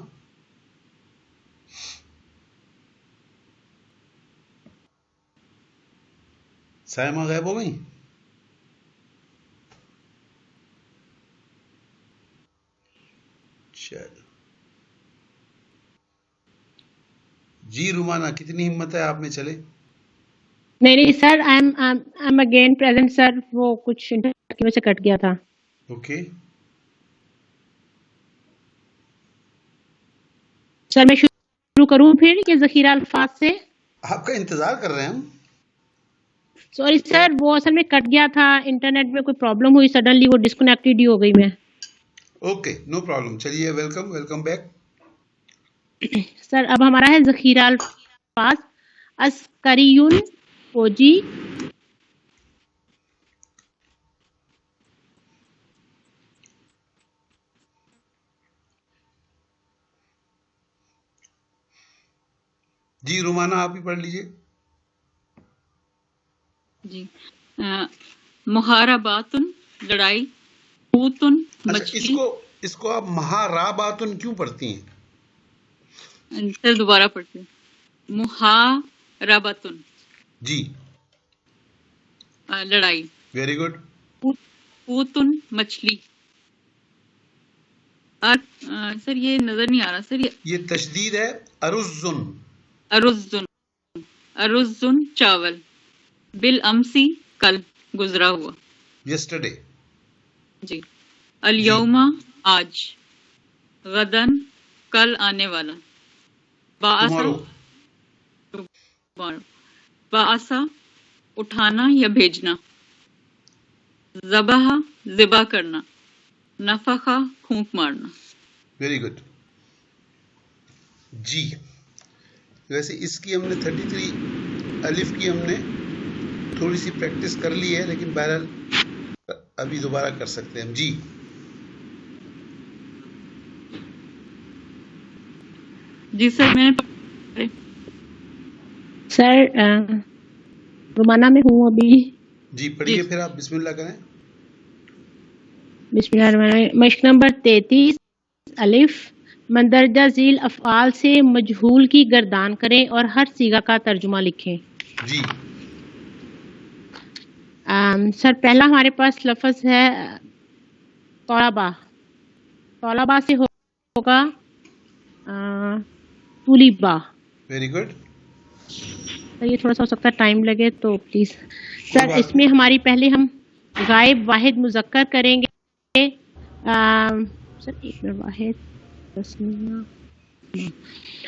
سائمہ غائب ہو گئی. چل جی. رومانہ کتنی ہمت ہے آپ میں؟ چلے. نہیں سر، آئی ایم اگین پریزنٹ سر. وہ کچھ انٹرنیٹ کی وجہ سے کٹ گیا تھا. اوکے. سر میں شروع کروں پھر کہ ذخیرہ الفاظ سے؟ آپ کا انتظار کر رہے ہیں ہم. سوری سر، وہ اصل میں کٹ گیا تھا، انٹرنیٹ میں کوئی پرابلم ہوئی، سڈنلی وہ ڈسکنیکٹڈ ہی ہو گئی میں. Okay, no problem. چلیے، ویلکم، ویلکم بیک. سر اب ہمارا ہے ذخیرہ الفاظ. عسکریون فوجی، جی رومانہ آپ ہی پڑھ لیجیے. جی. محارباتن لڑائی، قوتن اچھا، مچھلی. اس کو آپ مہاراباتن کیوں پڑھتی ہیں؟ سر دوبارہ پڑھتے ہیں. محارباتن جی. لڑائی. Very good. قوتن مچھلی. سر یہ نظر نہیں آ رہا سر. یہ تشدید ہے. ارزن. ارزن چاول. بالامسی کل گزرا ہوا. یسٹرڈے. جی. الیوم آج. غدن کل آنے والا. باعثا اٹھانا یا بھیجنا. ذبح ذبح کرنا. نفخہ پھونک مارنا. Very good. جی ویسے اس کی ہم نے 33 الف کی ہم نے تھوڑی سی پریکٹس کر لی ہے، لیکن بہرحال ابھی دوبارہ کر سکتے ہیں ہم. جی جی سر میں نے سر رومانہ میں ہوں ابھی. جی پڑھیے پھر آپ بسم اللہ کریں. بسم اللہ الرحمن الرحیم. مشق نمبر 33 الف. مندرجہ ذیل افعال سے مجہول کی گردان کریں اور ہر صیغہ کا ترجمہ لکھیں. جی سر پہلا ہمارے پاس لفظ ہے طلبہ. طلبہ سے ہوگا طلبہ. Very good. سر یہ تھوڑا سا ہو سکتا ہے ٹائم لگے تو پلیز. سر اس میں ہماری پہلے ہم غائب واحد مذکر کریں گے. سر ایک منٹ.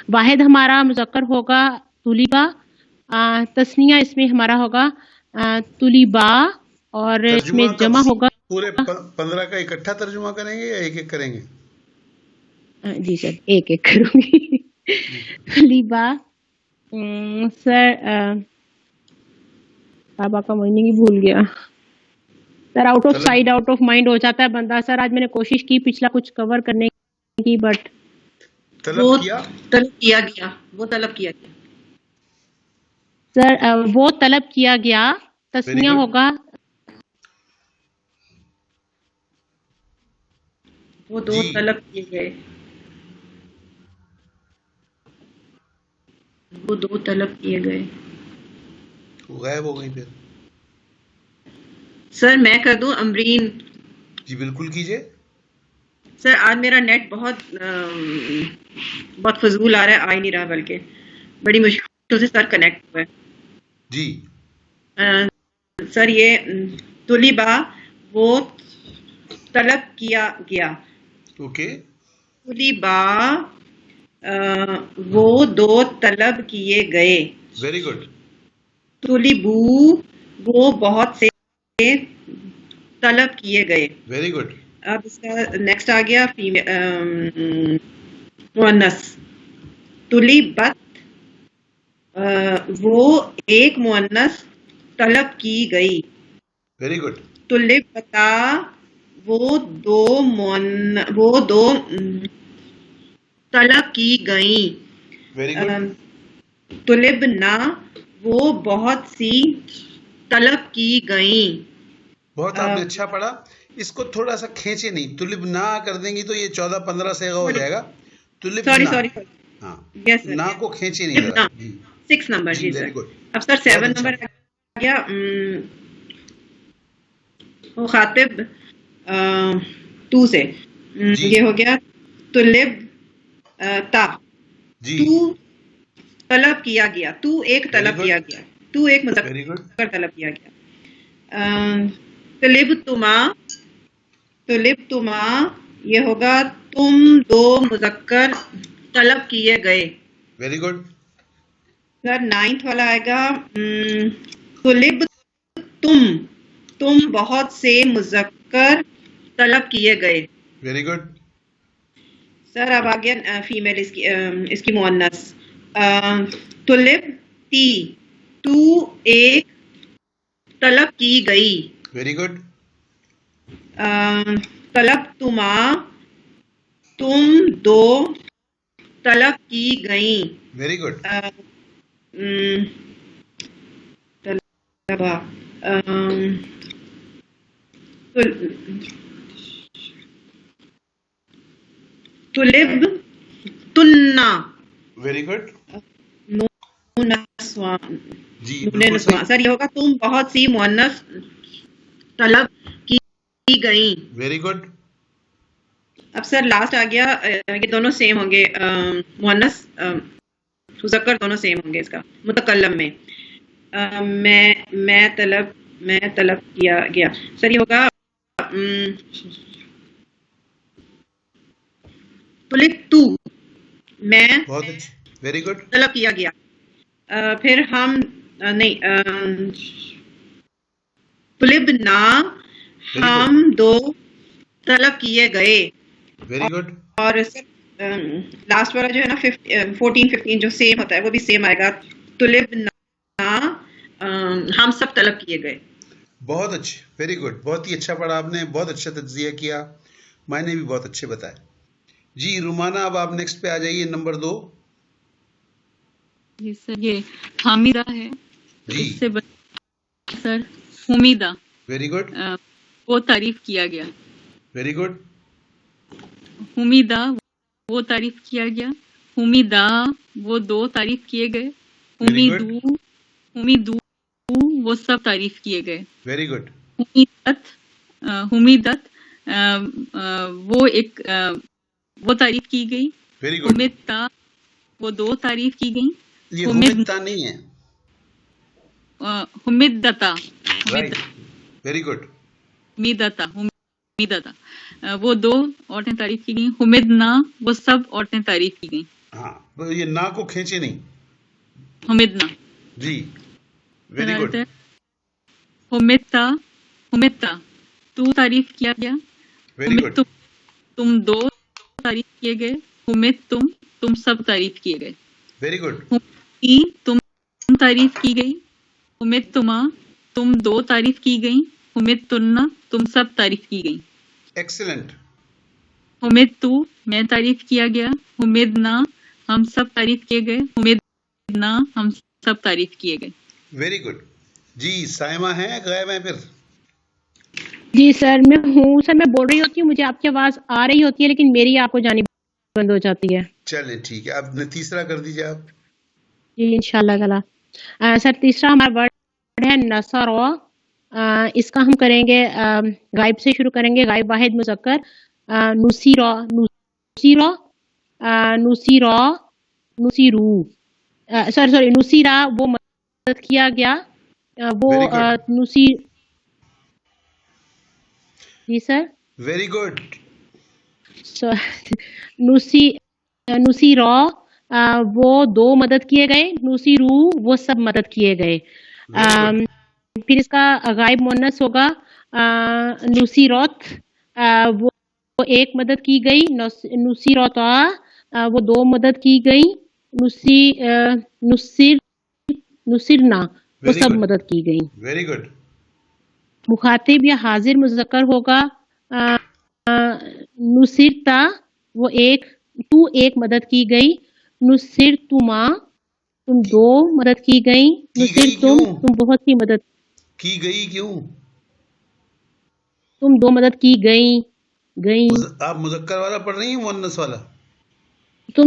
واحد ہمارا مذکر ہوگا طلبہ. تسنیہ اس میں ہمارا ہوگا طلبہ اور اس میں جمع ہوگا. پورے 15 کا اکٹھا ترجمہ کریں گے یا ایک ایک کریں گے؟ جی سر ایک ایک کروں گی. طلبہ. سر بابا کا معنی ہی بھول گیا sir. Out of side out of mind ہو جاتا ہے بندہ. سر آج میں نے کوشش کی پچھلا کچھ کور کرنے کی بٹ طلب کیا گیا. سر وہ طلب کیا گیا. تسنیہ ہوگا وہ دو طلب کیے گئے. وہ دو طلب کیے گئے. غائب ہو گئی پھر. سر میں کر دوں امرین. جی بالکل کیجئے. سر آج میرا نیٹ بہت فضول آ رہا ہے. آ ہی نہیں رہا بلکہ بڑی مشکل سے سر کنیکٹ ہوا ہے. جی سر یہ طلبہ وہ طلب کیا گیا. اوکے. طلبہ وہ دو طلب کیے گئے. Very good. طلبو وہ بہت سے طلب کیے گئے. Very good. اب اس کا نیکسٹ آ گیا مؤنث. طلبت وہ ایک مؤنث طلب کی گئی. Very good. طلبتا وہ دو طلب کی گئیں. Very good. طلبنا وہ بہت سی طلب کی گئیں. بہت آپ نے اچھا پڑھا. اس کو تھوڑا سا کھینچے نہیں. طلب نہ کر دیں گی تو یہ 14-15 صیغہ ہو جائے گا. طلب سوری ہاں یس نہ کو کھینچے نہیں ذرا. 6 نمبر. جی سر. Very good. اب سر 7 نمبر آ گیا مخاطب تو سے. یہ ہو گیا طلب تا. جی تو طلب کیا گیا. تو ایک طلب کیا گیا. تو ایک مذکر طلب کیا گیا. طلبتما یہ ہوگا تم دو مذکر طلب کیے گئے. Very good. سر 9th والا آئے گا طلب تم بہت سے مذکر طلب کیے گئے. Very good. سر اب آ گیا فیمیل اس کی مؤنث. طلب تی تو ایک طلب کی گئی. Very good. طلب تما تم دو طلب کی گئیں. Very good. طلب تننا. Very good. جی سر یہ ہوگا تم بہت سی مؤنث طلب کی گئیں. Very good. اب سر لاسٹ آ گیا یہ دونوں سیم ہوں گے مؤنث مذکر دونوں سیم ہوں گے اس کا متکلم میں میں طلب کیا گیا سر یہ ہوگا طلب تو میں بہت اچھی، ویری گڈ. طلب کیا گیا پھر ہم نہیں طلب نا ہم دو طلب کیے گئے ویری گڈ. اور لاسٹ والا جو ہے نا 14 15 جو سیم ہوتا ہے وہ بھی سیم آئے گا طلب نا ہم سب طلب کیے گئے. بہت اچھے، ویری گڈ، بہت ہی اچھا پڑھا آپ نے، بہت اچھا تجزیہ کیا، میں نے بھی بہت اچھے بتائے. جی رومانہ اب آپ نیکسٹ پہ آ جائیے، نمبر 2. جی سر یہ حامدہ ہے، جی اس سے سر حمیدہ ویری گڈ. وہ تعریف کیا گیا. Very good. حمیدہ وہ تعریف کیا گیا. حمیدہ وہ دو تعریف کیے گئے. Very good. حمیدو وہ سب تعریف کیے گئے. Very good. حمیدت وہ ایک وہ تعریف کی گئی. Very good. حمیدتا وہ دو تعریف کی گئی. یہ حمیدتا نہیں ہے. حمیدتا رائٹ، ویری گڈ. حمیدتا وہ دو عورتیں تعریف کی گئیں. حمیدنا وہ سب عورتیں تعریف کی گئیں. ہاں یہ نا کو کھینچے نہیں. حمیدنا جی ویری گڈ. حمیدتا تو تعریف کیا گیا. Very good. تم دو تعریف کیے گئے. حمید تم سب تعریف کیے گئے. Very good. تم تعریف کی گئی. حمید تم دو تعریف کی گئی. حمید تم سب تعریف کی گئی. ایکسلنٹ. حمید تو میں تعریف کیا گیا. حمید نا ہم سب تعریف کیے گئے. حمید نا ہم سب تعریف کیے گئے. Very good. جی سائمہ ہے غائب ہے پھر؟ جی سر میں ہوں سر، میں بول رہی ہوتی ہوں، مجھے آپ کی آواز آ رہی ہوتی ہے لیکن میری آپ کو جانی بند ہو جاتی ہے. چلیں ٹھیک ہے، اب تیسرا کر دیجیے آپ. جی انشاءاللہ تعالی. سر تیسرا ہمارا ورڈ ہے نصر. اس کا ہم کریں گے غائب سے شروع کریں گے. غائب واحد مذکر نصیرا نصیرا نصیرا نصیرو سوری نصیرا وہ مدد کیا گیا. وہ Very good. نصیر جی سر ویری گڈ. نصیرا وہ دو مدد کیے گئے. نصیرو وہ سب مدد کیے گئے. پھر اس کا غائب مؤنث ہوگا نصیرت. وہ ایک مدد کی گئی. نصیرتا وہ دو مدد کی گئی. نصرنا وہ Very سب good. مدد کی گئی. Very good. مخاطب یا حاضر مذکر ہوگا نصرتا وہ ایک مدد کی گئی. نصرتما تم دو مدد کی گئی. نصرتم تم بہت سی مدد کی گئی. کیوں؟ تم دو مدد کی گئی. آپ مذکر والا پڑھ رہی ہیں مؤنث والا؟ تم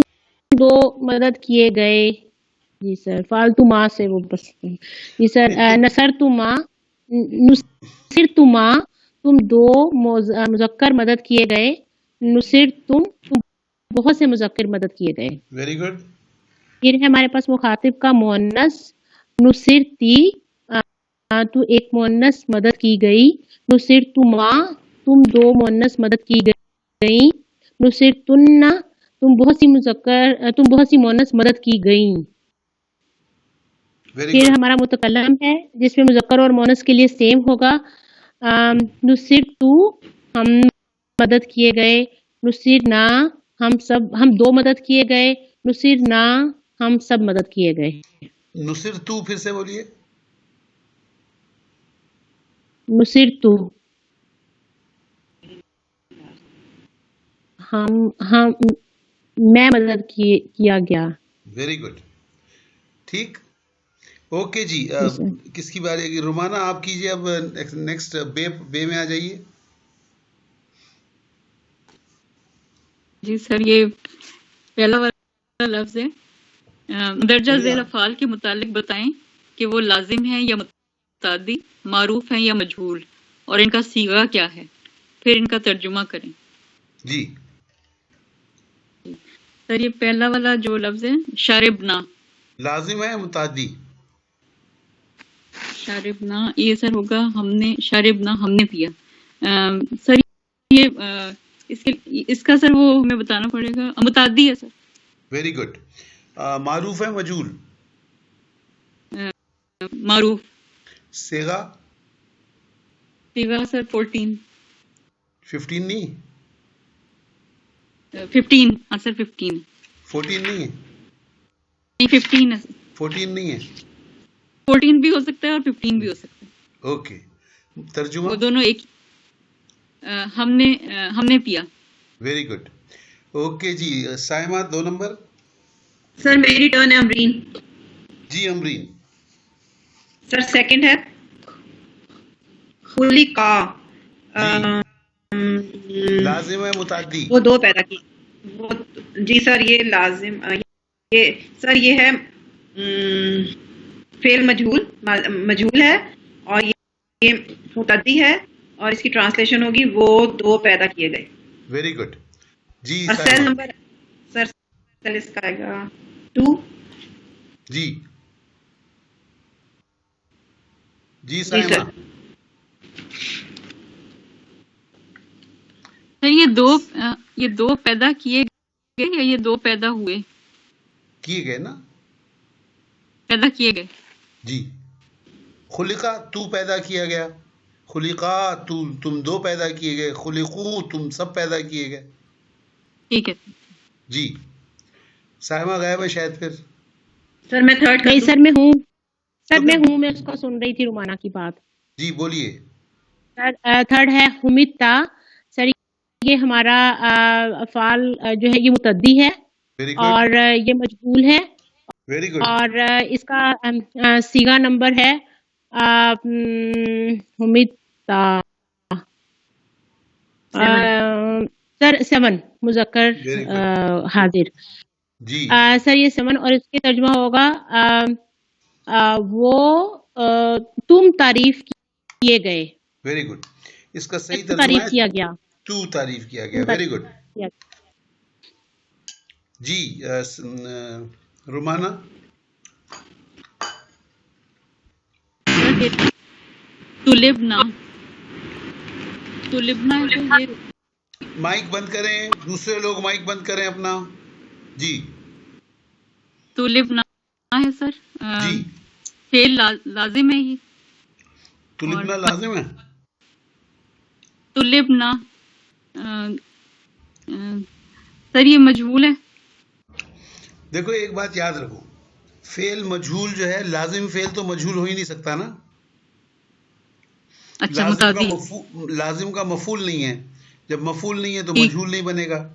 دو مدد کیے گئے. جی سر فالتو ماں سے وہ بس. جی سر نصرتما تم دو مذکر مدد کیے گئے. تم بہت سے مذکر مدد کیے گئے. Very good. پھر ہے ہمارے پاس مخاطب کا مؤنث نصرتی تو ایک مؤنث مدد کی گئی. نصرتما تم دو مؤنث مدد کی گئی. نصرتن تم بہت سی مؤنث مدد کی گئی. پھر ہمارا متکلم ہے جس میں مذکر اور مؤنث کے لیے سیم ہوگا. نصرتو ہم مدد کیے گئے. نصرنا ہم دو مدد کیے گئے. نصرنا ہم سب مدد کیے گئے. نصرتو پھر سے بولیے. نصرتو ہم میں مدد کیا گیا. Very good. ٹھیک اوکے جی. کس کی باری ہے؟ رومانہ آپ کیجیے. اب نیکسٹ بے میں آ جائیے. جی سر یہ پہلا والا لفظ ہے. درجہ ذیل افعال کے متعلق بتائیں کہ وہ لازم ہیں یا متعدی، معروف ہیں یا مجہول، اور ان کا صیغہ کیا ہے. پھر ان کا ترجمہ کریں. جی سر یہ پہلا والا جو لفظ ہے شاربنا، لازم ہے متعدی؟ شاربنا یہ سر ہوگا شاربنا ہم نے پیا. سر یہ اس کا سر وہ ہمیں بتانا پڑے گا، متعدی ہے سر. Very good. معروف ہے مجہول؟ معروف. صیغہ؟ صیغہ سر 14 نہیں 15. ہاں سر 15. 14 نہیں ہے؟ نہیں 15 ہے سر. 14 نہیں ہے؟ 14 بھی ہو سکتا ہے اور 15 بھی ہو سکتا ہے. اوکے. ترجمہ؟ وہ دونوں ایک. ہم نے پیا. Very good. اوکے جی. سائمہ 2 نمبر. سر میری ٹرن ہے امرین. جی امرین. سر سیکنڈ ہے خلقا. لازم ہے متعدی؟ وہ 2 پیدا کی. جی سر یہ لازم سر یہ ہے فعل مجہول ہے اور یہ متعدی ہے اور اس کی ٹرانسلیشن ہوگی وہ 2 پیدا کیے گئے. Very good. جی اور سیل نمبر سر سیل اس کا آئے گا 2. جی جی سائمہ. سر. سر یہ دو پیدا کیے گئے یا یہ 2 پیدا ہوئے؟ کیے گئے نا. پیدا کیے گئے. جی. خلقہ تو پیدا کیا گیا، خلقا تم 2 پیدا کیے گئے، خلقو تم سب پیدا کیے گئے. ٹھیک ہے. جی. سائمہ غائب ہے شاید پھر. سر میں تھرڈ نہیں سر میں ہوں. میں اس کو سن رہی تھی رومانہ کی بات. جی بولیے. سر تھرڈ ہے حمیدتا. سر یہ ہمارا افعال جو ہے یہ متعدی ہے ویری گڈ. اور یہ مجہول ہے ویری گڈ. اور اس کا صیغہ نمبر ہے حمیدتا. سر 7 مذکر Very good. حاضر. جی سر یہ 7 اور اس کے ترجمہ ہوگا وہ تم تعریف کیے گئے. Very good. اس کا صحیح ترجمہ تعریف ہے کیا گیا. تو تعریف کیا گیا. Very good. جی رومانہ. تلبنا مائک بند کریں، دوسرے لوگ مائک بند کریں اپنا. جی تلبنا ہے سر. جی. فعل لازم ہے یہ. تلبنا لازم ہے. تلبنا سر یہ مجہول ہے. دیکھو ایک بات یاد رکھو، فعل مجہول جو ہے، لازم فعل تو مجہول ہو ہی نہیں سکتا نا. اچھا متعدی. لازم کا مفعول نہیں ہے، جب مفعول نہیں ہے تو ٹھیک. مجہول نہیں بنے گا.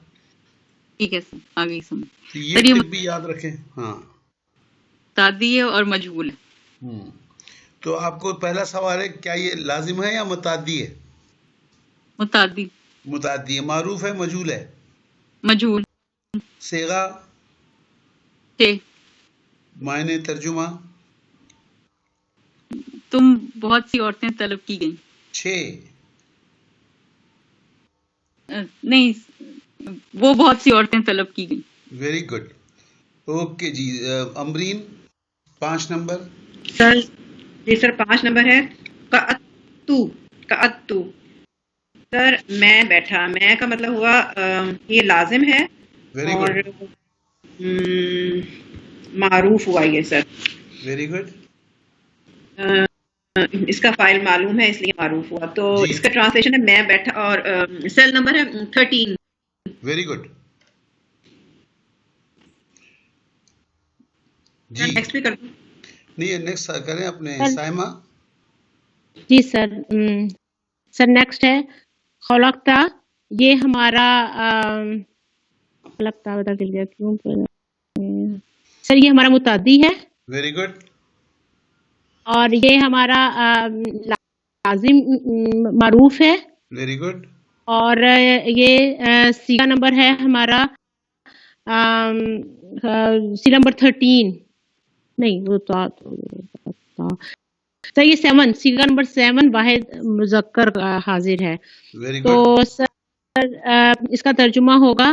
ٹھیک ہے سر آگے سمجھ. تو یہ ٹپ بھی یاد رکھیں. ہاں متعدی ہے اور مجہول ہے. تو آپ کو پہلا سوال ہے کیا یہ لازم ہے یا متعدی ہے؟ متعدی. متعدی ہے. معروف ہے مجہول ہے؟ مجہول. صیغہ؟ معنی ترجمہ؟ تم بہت سی عورتیں طلب کی گئیں. 6 نہیں وہ بہت سی عورتیں طلب کی گئیں. Very good. اوکے جی. امرین 5 نمبر. سر جی سر 5 نمبر ہے قعدتو. سر میں بیٹھا. میں کا مطلب ہوا یہ لازم ہے ویری اور گڈ. معروف ہوا یہ سر. Very good. اس کا فائل معلوم ہے اس لیے معروف ہوا. تو جی. اس کا ٹرانسلیشن ہے میں بیٹھا اور سیل نمبر ہے 13. Very good. جی نیکسٹ بھی کر دوں. نہیں نیکسٹ کریں اپنے سائمہ. جی سر. سر نیکسٹ ہے خلقتا. یہ ہمارا خلقتا بتا چل گیا کیوں سر یہ ہمارا متعدی ہے. Very good. اور یہ ہمارا لازم معروف ہے. Very good. اور یہ صیغہ نمبر ہے ہمارا سی نمبر 13. نہیں وہ تو یہ 7 صیغہ نمبر 7 واحد مذکر حاضر ہے. ویری تو گڈ. سر اس کا ترجمہ ہوگا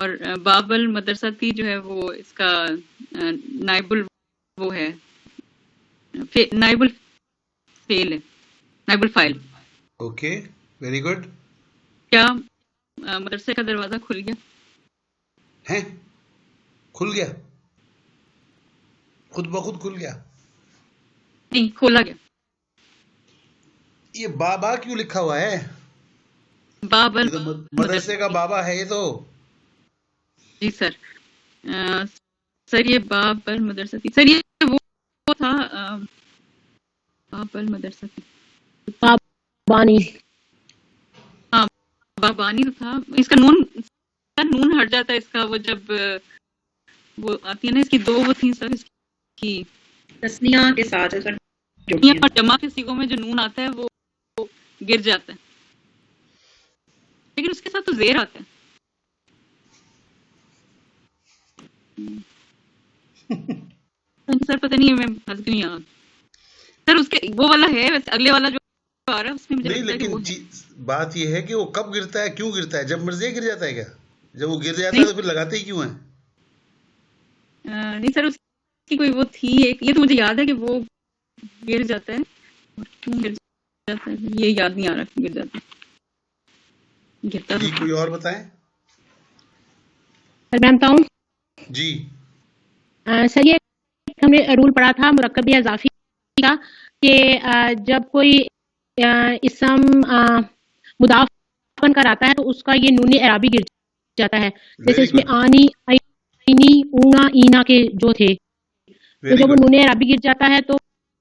اور باب المدرستی جو ہے وہ اس کا نائب وہ ہے نائب الفعل ہے، نائب الفاعل. Okay, very good. کیا مدرسے کا دروازہ کھل گیا؟ ہیں، کھل گیا، خود بخود کھل گیا. نہیں، کھولا گیا. یہ بابا کیوں لکھا ہوا ہے؟ باب یہ تو مدرسے کا بابا ہے یہ تو. جی سر. سر یہ باب المدرستی، سر یہ وہ تھا باب المدرستی، بانی ہاں بابانی تو تھا. اس کا نون ہٹ جاتا ہے اس کا، وہ جب وہ آتی ہے نا، اس کی دو وہ تھیں سر، اس کی تسنیہ کے ساتھ سر اور جمع کے صیغوں میں جو نون آتا ہے وہ گر جاتا ہے، لیکن اس کے ساتھ تو زیر آتا ہے. سر پتہ نہیں میں حضرت نہیں آ سر اس کے وہ والا ہے، ویسے اگلے والا جو آ رہا ہے اس میں مجھے نہیں، لگتا ہے کہ وہ لیکن ہے. بات یہ ہے کہ وہ کب گرتا ہے، کیوں گرتا ہے؟ جب مرضی گر جاتا ہے کیا؟ جب وہ گر جاتا ہے تو پھر لگاتے ہی کیوں ہیں؟ نہیں سر، اس کی کوئی وہ تھی ایک، یہ تو مجھے یاد ہے کہ وہ گر جاتا ہے. اور کیوں گر جاتا ہے یہ یاد نہیں آ رہا کہ گر جاتا ہے، گرتا جی تو کوئی اور بتائیں. سر میں بتاؤں. جی سر یہ ہم نے رول پڑھا تھا مرکب یا اضافی کا، کہ جب کوئی اسم مضاف بن کر آتا ہے تو اس کا یہ نون اعرابی گر جاتا ہے. جیسے ویری اس میں گڈ، آنی، عینی، اونا، اینا کے جو تھے، تو ویری جب وہ گڈ. نون عربی گر جاتا ہے تو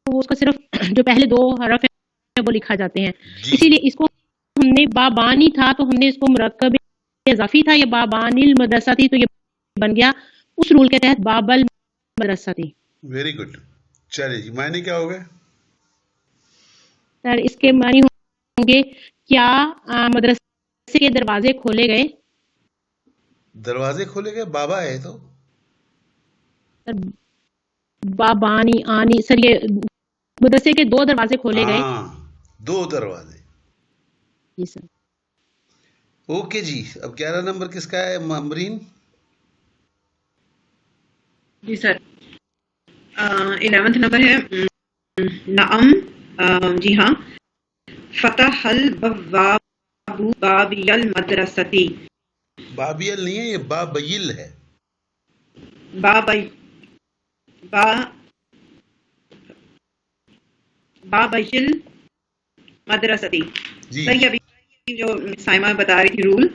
وہ اس کا صرف جو پہلے دو حرف ہیں وہ لکھا جاتے ہیں. جی اسی لیے اس کو ہم نے بابانی تھا تو ہم نے اس کو مرکب اضافی تھا، یا بابان المدرسہ تھی تو یہ بن گیا اس رول کے تحت باب المدرسہ تھی. Very good. چلے جی، معنی کیا ہو گئے؟ سر اس کے معنی ہوں گے کیا مدرسے کے دروازے کھولے گئے. دروازے کھولے گئے، بابا ہے تو. سر بابانی آنی، سر یہ مدرسے کے دو دروازے کھولے گئے. ہاں، دو دروازے. جی سر. اوکے جی، اب 11 نمبر کس کا ہے ممرین؟ جی سر 11th نمبر ہے نعم. جی ہاں. فتح البواب بابی المدرستی. بابیل نہیں ہے، یہ بابیل ہے. بابی بابی المدرستی. جی سر یہ ابھی جو سائمہ بتا رہی تھی رول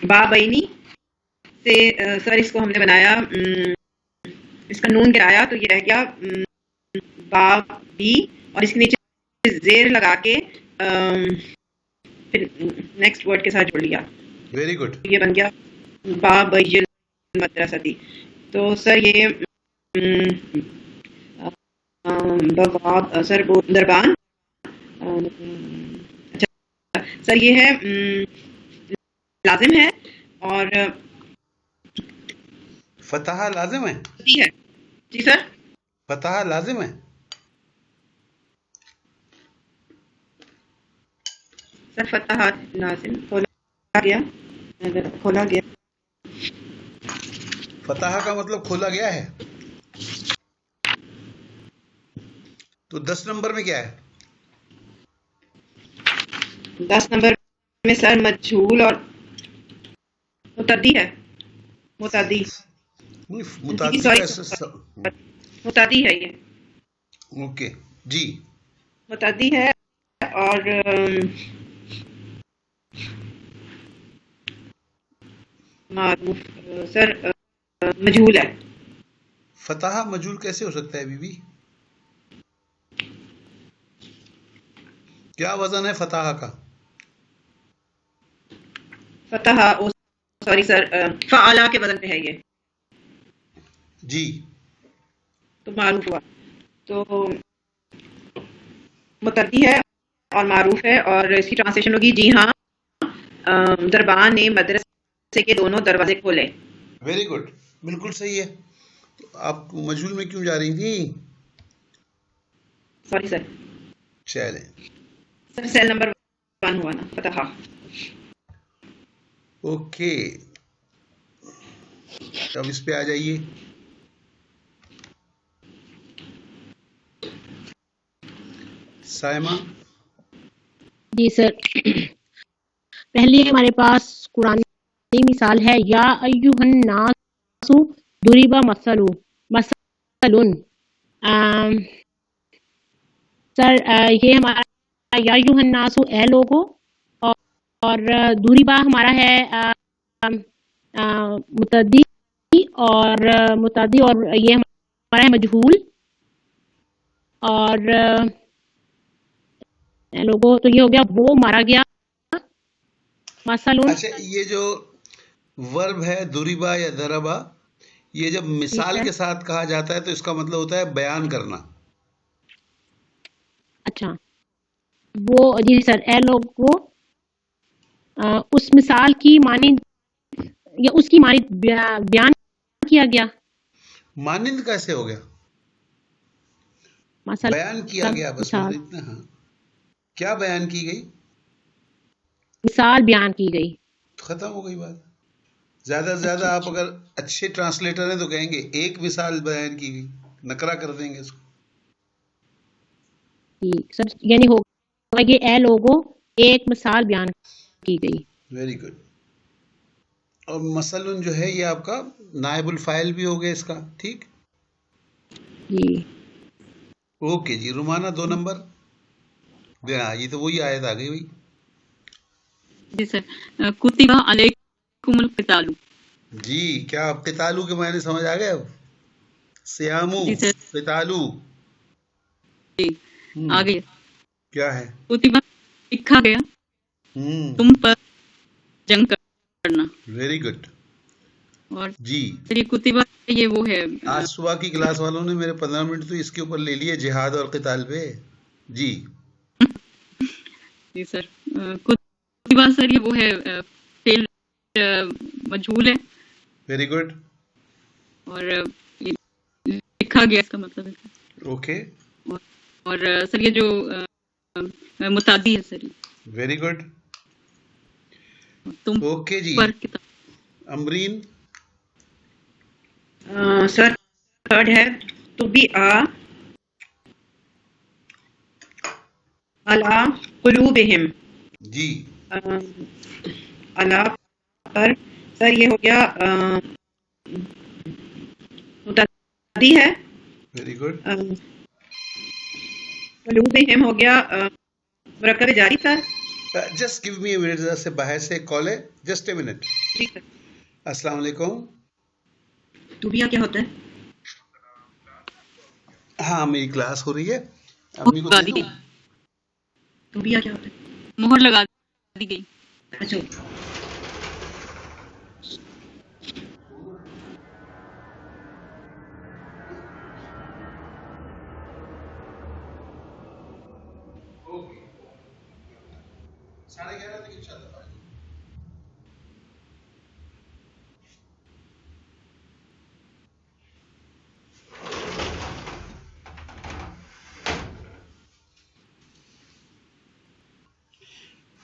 بابینی سے، سر اس کو ہم نے بنایا، اس کا نون گرایا تو یہ رہ گیا باب بی، اور اس کے نیچے زیر لگا کے پھر نیکسٹ ورڈ کے ساتھ جوڑ لیا، ویری گڈ. یہ بن گیا بابی المدرستی. تو سر یہ بواب سر دربان. اچھا سر یہ ہے لازم ہے اور فتح لازم ہے. ہے. جی سر. فتح لازم ہے. سر فتح لازم کھولا گیا، کھولا گیا. فتح کا مطلب کھولا گیا ہے. تو 10 نمبر میں کیا ہے؟ 10 نمبر میں سر مجھول اور متعدی ہے. متعدی متعدی سوری کا متعدی ہے، یہ اوکے جی. متعدی ہے اور معروف سر مجھول ہے. فتح مجھول کیسے ہو سکتا ہے بی بی؟ کیا وزن ہے فتح کا؟ فتح سوری سر فعلا کے بدل پہ ہے یہ، جی تو معروف ہوا. تو متعدی ہے اور معروف ہے، اور اس کی ٹرانسلیشن ہوگی جی ہاں دربان نے مدرسے کے دونوں دروازے کھولے. ویری گڈ، بالکل صحیح ہے. تو آپ مجھول میں کیوں جا رہی تھی؟ سوری سر، چلیں سر سیل نمبر 1 ہوا نا فتح. اوکے، اب اس پہ آ جائیے. سائمہ. جی سر، پہلی ہمارے پاس قرآن مثال ہے، یا ایوہ الناس ضرب مثل. سر یہ ہمارا یا ایوہ الناس اے لوگو، اور ضربہ ہمارا ہے متعدی، اور یہ ہمارا ہے مجہول، اور لوگوں تو یہ ہو گیا وہ مارا گیا. مثلاً اچھا، یہ جو ورب ہے ضربا یا ضربا، یہ جب مثال کے ساتھ کہا جاتا ہے تو اس کا مطلب ہوتا ہے بیان کرنا. اچھا وہ جی سر، اے لوگوں اس مثال کی مانند یا اس کی مانند بیان کیا گیا. مانند کیسے ہو گیا؟ مثلا بیان کیا گیا، بس مثال اتنا. ہاں، کیا بیان کی گئی؟ مثال بیان کی گئی. ختم ہو گئی بات. زیادہ سے زیادہ آپ اگر اچھے ٹرانسلیٹر ہیں تو کہیں گے ایک مثال بیان کی گئی، نکرا کر دیں گے اس کو. جی سر، یعنی ہوگا کہ اے لوگوں ایک مثال بیان کی گئی. Very good. اور مثلاً جو ہے یہ آپ کا نائب الفاعل بھی ہو گیا اس کا. ٹھیک، جی اوکے جی. رومانہ 2 نمبر. ہاں، یہ تو وہی آیت آ گئی بھائی. جی سر، کتب علیکم القتال. جی، کیا آپ قتالو کے معنی سمجھ آ گئے اب؟ سیامو جی سر، قتالو. جی آگے کیا ہے؟ کتب لکھا گیا تم پر جنگ کرنا. Very good. اور جی، سر یہ کتبہ یہ وہ ہے آج صبح کی کلاس والوں نے میرے 15 منٹ تو اس کے اوپر لے لیے، جہاد اور قتال پہ. جی جی سر، کتبہ سر یہ وہ ہے فعل مجہول ہے، ویری گڈ. اور یہ لکھا گیا اس کا مطلب ہے. اوکے، اور سر یہ جو متعدی ہے سر، ویری گڈ. تم اوکے جی. پر کتاب. امرین. سر تھرڈ ہے تو بی علی قلوبہم. جی علی پر سر یہ ہو گیا متعدی ہے. Very good. قلوبہم ہو گیا مرکب جاری sir. Just give me a minute, ذرا سے باہر سے کال ہے، جسٹ اے منٹ. جی سر. السلام علیکم. تو بیا کیا ہوتا ہے؟ ہاں، میری کلاس ہو رہی ہے، امی کو لگا دے دی دوں. گئی، تو بیا کیا ہوتا ہے؟ مہر لگا دی گئی. اچھا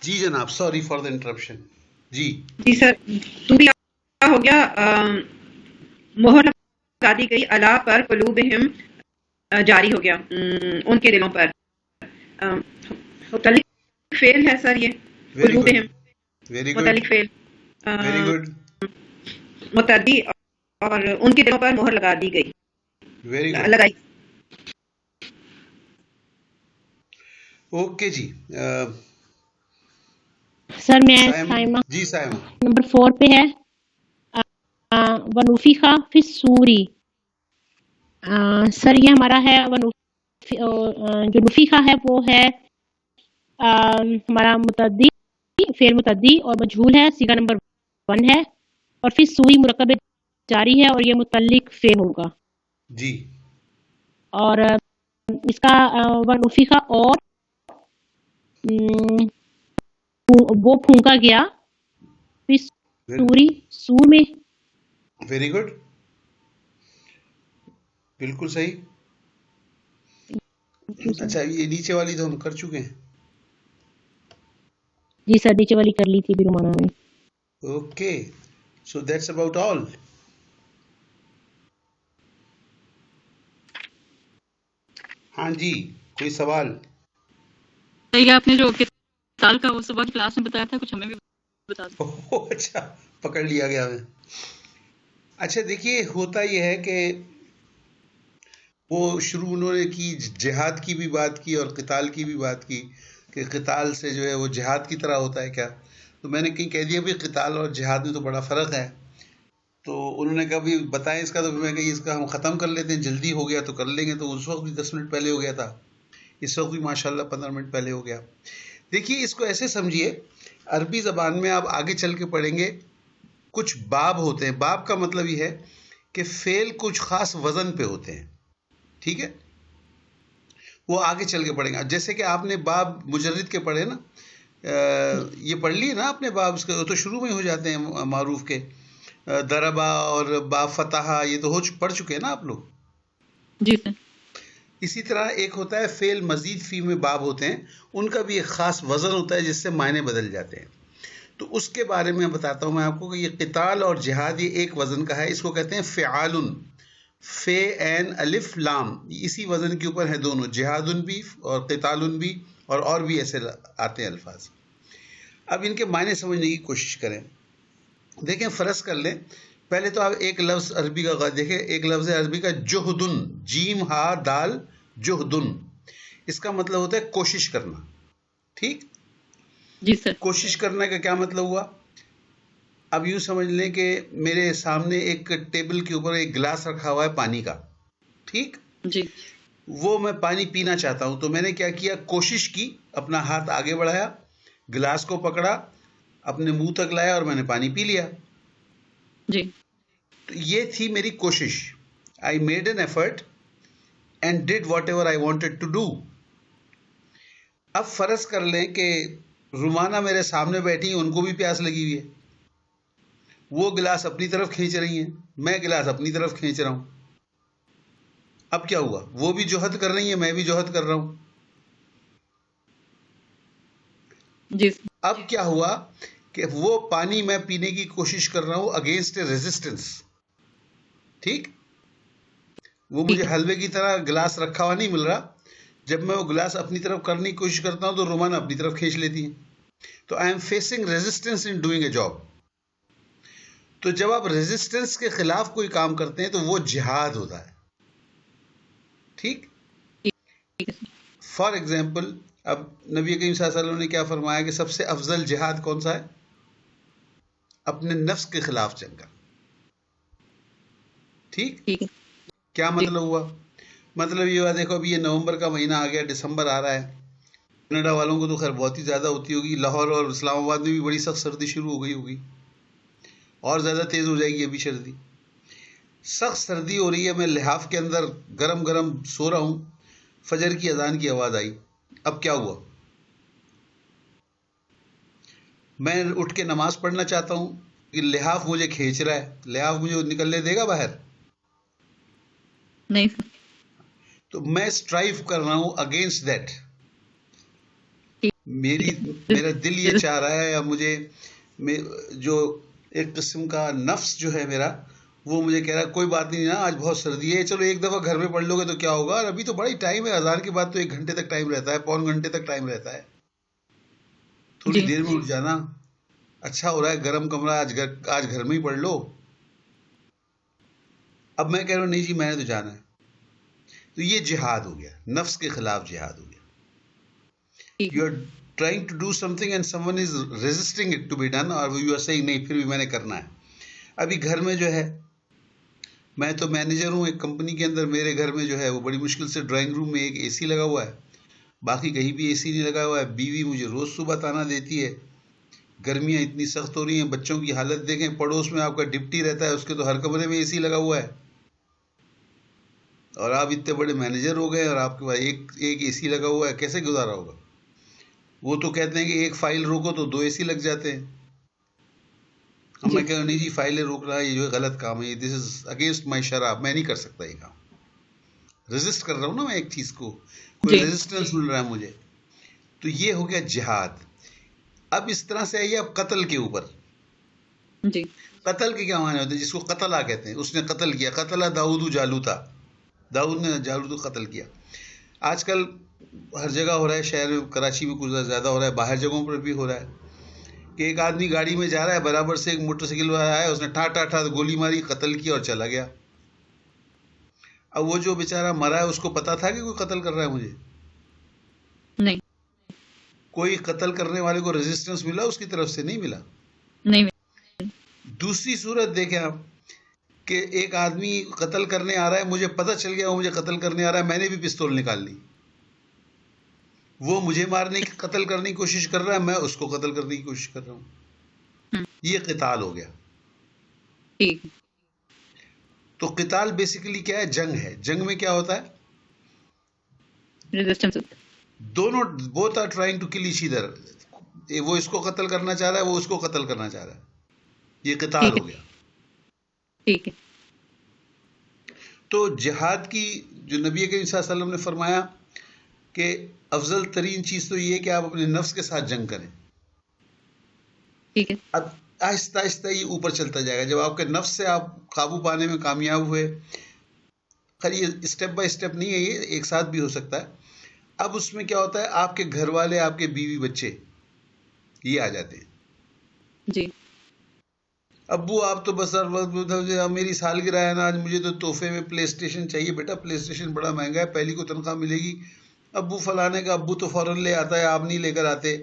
جی جناب، سوری فار دا انٹرپشن. جی جی سر، تو بیا ہو گیا مہر لگا دی گئی علی پر قلوبہم جاری ہو گیا ان کے دلوں پر. متعلق فعل ہے سر یہ ویری گڈ. قلوبہم ویری گڈ. متعلق فعل ویری گڈ. متعدی اور ان کے دلوں پر مہر لگا دی گئی ویری گڈ. لگائی. اوکے جی. سر میں سائمہ. سائمہ جی سائمہ. نمبر 4 پہ ہے، ونفخ فی الصوری. سر یہ ہمارا ہے جو نفیخہ ہے وہ ہے ہمارا متعدی، فعل متعدی اور مجہول ہے، صیغہ نمبر 1 ہے، اور پھر سوئی مرکب جاری ہے اور یہ متعلق فعل ہوگا. جی اور اس کا ونفخہ اور وہ پھونکا گیا پھر سوری سور میں. ویری گڈ، بالکل صحیح. اچھا، یہ نیچے والی تو ہم کر چکے ہیں. جی سر، نیچے والی کر لی تھی بھی رومانہ میں. Okay, so that's about all. ہاں جی، کوئی سوال؟ یہ آپ نے جو قتال کا وہ صبح کی کلاس میں بتایا تھا، کچھ ہمیں بھی بتا دیں. اچھا، پکڑ لیا گیا میں. اچھا دیکھیے، ہوتا یہ ہے کہ وہ شروع انہوں نے کی جہاد کی بھی بات کی اور قتال کی بھی بات کی کہ قتال سے جو ہے وہ جہاد کی طرح ہوتا ہے کیا. تو میں نے کہیں کہہ دیا بھی قتال اور جہاد میں تو بڑا فرق ہے. تو انہوں نے کہا بھی بتائیں اس کا. تو میں کہا اس کا ہم ختم کر لیتے ہیں، جلدی ہو گیا تو کر لیں گے. تو اس وقت بھی 10 منٹ پہلے ہو گیا تھا، اس وقت بھی ماشاءاللہ 15 منٹ پہلے ہو گیا. دیکھیے اس کو ایسے سمجھیے، عربی زبان میں آپ آگے چل کے پڑھیں گے کچھ باب ہوتے ہیں. باب کا مطلب یہ ہے کہ فعل کچھ خاص وزن پہ ہوتے ہیں، ٹھیک ہے؟ وہ آگے چل کے پڑھیں گے. جیسے کہ آپ نے باب مجرد کے پڑھے نا، یہ پڑھ لی نا آپ نے باب، اس کے تو شروع میں ہو جاتے ہیں معروف کے. دربا اور باب فتح، یہ تو پڑھ چکے ہیں نا آپ لوگ. جی سر. اسی طرح ایک ہوتا ہے فعل مزید فی میں باب ہوتے ہیں، ان کا بھی ایک خاص وزن ہوتا ہے جس سے معنی بدل جاتے ہیں. تو اس کے بارے میں بتاتا ہوں میں آپ کو کہ یہ قتال اور جہاد یہ ایک وزن کا ہے. اس کو کہتے ہیں فعالن، فے عین الف لام، اسی وزن کے اوپر ہے دونوں، جہادن بھی اور قتالن بھی، اور بھی ایسے آتے ہیں الفاظ. اب ان کے معنی سمجھنے کی کوشش کریں. دیکھیں فرض کر لیں، پہلے تو آپ ایک لفظ عربی کا دیکھیں. ایک لفظ ہے عربی کا جہدن، جیم ہا دال جہدن. اس کا مطلب ہوتا ہے کوشش کرنا، ٹھیک؟ جی سر. کوشش کرنا کا کیا مطلب ہوا؟ اب یوں سمجھ لیں کہ میرے سامنے ایک ٹیبل کے اوپر ایک گلاس رکھا ہوا ہے پانی کا، ٹھیک؟ جی. وہ میں پانی پینا چاہتا ہوں. تو میں نے کیا کیا؟ کوشش کی، اپنا ہاتھ آگے بڑھایا، گلاس کو پکڑا، اپنے منہ تک لایا اور میں نے پانی پی لیا. جی. تو یہ تھی میری کوشش. I made an effort and did whatever I wanted to do. اب فرض کر لیں کہ رومانہ میرے سامنے بیٹھی ہیں، ان کو بھی پیاس لگی ہوئی ہے. وہ گلاس اپنی طرف کھینچ رہی ہیں، میں گلاس اپنی طرف کھینچ رہا ہوں. اب کیا ہوا؟ وہ بھی جوہد کر رہی ہیں، میں بھی جوہد کر رہا ہوں. جی. اب کیا ہوا کہ وہ پانی میں پینے کی کوشش کر رہا ہوں اگینسٹ اے ریزسٹنس، ٹھیک؟ وہ مجھے حلوے کی طرح گلاس رکھا ہوا نہیں مل رہا. جب میں وہ گلاس اپنی طرف کرنے کی کوشش کرتا ہوں تو رومانہ اپنی طرف کھینچ لیتی ہیں. تو I am facing resistance in doing a job. تو جب آپ ریزسٹنس کے خلاف کوئی کام کرتے ہیں تو وہ جہاد ہوتا ہے، ٹھیک؟ فار ایگزامپل، اب نبی کریم صلی اللہ علیہ وسلم نے کیا فرمایا کہ سب سے افضل جہاد کون سا ہے؟ اپنے نفس کے خلاف جنگ کا، ٹھیک؟ کیا مطلب ہوا؟ مطلب یہ ہوا، دیکھو ابھی یہ نومبر کا مہینہ آ گیا، دسمبر آ رہا ہے. کینیڈا والوں کو تو خیر بہت ہی زیادہ ہوتی ہوگی. لاہور اور اسلام آباد میں بھی بڑی سخت سردی شروع ہو گئی ہوگی، اور زیادہ تیز ہو جائے گی ابھی سردی. سخت سردی ہو رہی ہے، میں لحاف کے اندر گرم گرم سو رہا ہوں، فجر کی اذان کی آواز آئی. اب کیا ہوا؟ میں اٹھ کے نماز پڑھنا چاہتا ہوں کہ لحاف مجھے کھینچ رہا ہے. لحاف مجھے نکلنے دے گا باہر؟ نہیں سر. تو میں اسٹرائیو کر رہا ہوں اگینسٹ دیٹ. میرا دل یہ چاہ رہا ہے، یا مجھے جو ایک قسم کا نفس جو ہے میرا، وہ مجھے کہہ رہا ہے کوئی بات نہیں نا، آج بہت سردی ہے، چلو ایک دفعہ گھر میں پڑھ لو گے تو کیا ہوگا، اور ابھی تو بڑا ہی ٹائم ہے، اذان کے بعد تو 1 گھنٹے تک ٹائم رہتا ہے، پون گھنٹے تک ٹائم رہتا ہے، تھوڑی دیر میں اٹھ جانا، اچھا ہو رہا ہے، گرم کمرہ، آج گھر میں ہی پڑھ لو. اب میں کہہ رہا ہوں نہیں جی میں نے تو جانا ہے. تو یہ جہاد ہو گیا، نفس کے خلاف جہاد ہو گیا. You are trying to do something and someone is resisting it to be done, اور یو آر سیئنگ نہیں پھر بھی میں نے کرنا ہے. ابھی گھر میں جو ہے، میں تو مینیجر ہوں ایک کمپنی کے اندر، میرے گھر میں جو ہے وہ بڑی مشکل سے ڈرائنگ روم میں ایک اے سی لگا ہوا ہے، باقی کہیں بھی اے سی نہیں لگا ہوا ہے. بیوی مجھے روز صبح تانا دیتی ہے، گرمیاں اتنی سخت ہو رہی ہیں، بچوں کی حالت دیکھیں، پڑوس میں آپ کا ڈپٹی رہتا ہے، اس کے تو ہر کمرے میں اے سی لگا ہوا ہے، اور آپ اتنے بڑے مینیجر ہو گئے اور آپ کے پاس ایک اے سی لگا ہوا ہے، کیسے گزارا ہوگا؟ وہ تو کہتے ہیں کہ ایک فائل روکو تو 2 اے سی لگ جاتے ہیں. میں کہہ رہا ہوں نہیں جی فائلیں روکنا یہ جو ہے غلط کام ہے، دس از اگینسٹ مائی شرع، میں نہیں کر سکتا یہ کام. ریزسٹ کر رہا ہوں نا میں ایک چیز کو، کوئی ریزسٹنس مل رہا ہے مجھے. تو یہ ہو گیا جہاد. اب اس طرح سے آئیے اب قتل کے اوپر. جی قتل کے کیا معنی ہوتے ہیں؟ جس کو قتلہ کہتے ہیں، اس نے قتل کیا، قتلہ داؤد جالوتا، داؤد نے جالوت کو قتل کیا. آج کل ہر جگہ ہو رہا ہے، شہر میں کراچی میں کچھ زیادہ ہو رہا ہے، باہر جگہوں پر بھی ہو رہا ہے کہ ایک آدمی گاڑی میں جا رہا ہے، برابر سے ایک موٹر سائیکل والا آیا، اس نے ٹھا ٹھا ٹھا گولی ماری، قتل کیا اور چلا گیا. اب وہ جو بیچارہ مرا ہے اس کو پتا تھا کہ کوئی قتل کر رہا ہے مجھے؟ نہیں کوئی قتل کرنے والے کو ریزسٹنس ملا اس کی طرف سے؟ نہیں ملا. نہیں دوسری صورت دیکھیں آپ کہ ایک آدمی قتل کرنے آ رہا ہے، مجھے پتہ چل گیا وہ مجھے قتل کرنے آ رہا ہے، میں نے بھی پستول نکال لی، وہ مجھے مارنے کی قتل کرنے کی کوشش کر رہا ہے، میں اس کو قتل کرنے کی کوشش کر رہا ہوں. یہ قتال ہو گیا. ٹھیک تو قتال بیسیکلی کیا ہے؟ جنگ ہے. جنگ میں کیا ہوتا ہے؟ ریزسٹنس. دونوں both are trying to kill each other. وہ اس کو قتل کرنا چاہ رہا ہے، وہ اس کو قتل کرنا چاہ رہا ہے. یہ قتال ٹھیک ہو گیا. ٹھیک ہے. تو جہاد کی جو نبی کریم صلی اللہ علیہ وسلم نے فرمایا کہ افضل ترین چیز تو یہ ہے کہ آپ اپنے نفس کے ساتھ جنگ کریں. ٹھیک ہے. اب آہستہ آہستہ یہ اوپر چلتا جائے گا. جب آپ کے نفس سے آپ قابو پانے میں کامیاب ہوئے، خیر یہ اسٹیپ بائی اسٹیپ نہیں ہے، یہ ایک ساتھ بھی ہو سکتا ہے. اب اس میں کیا ہوتا ہے؟ آپ کے گھر والے، آپ کے بیوی بچے یہ آ جاتے ہیں. جی ابو آپ تو بس ہر وقت میری سالگرہ ہے نا، آج مجھے تو تحفے میں پلے اسٹیشن چاہیے. بیٹا پلے اسٹیشن بڑا مہنگا ہے، پہلی کو تنخواہ ملے گی. ابو فلانے کا ابو تو فوراً لے آتا ہے، آپ نہیں لے کر آتے.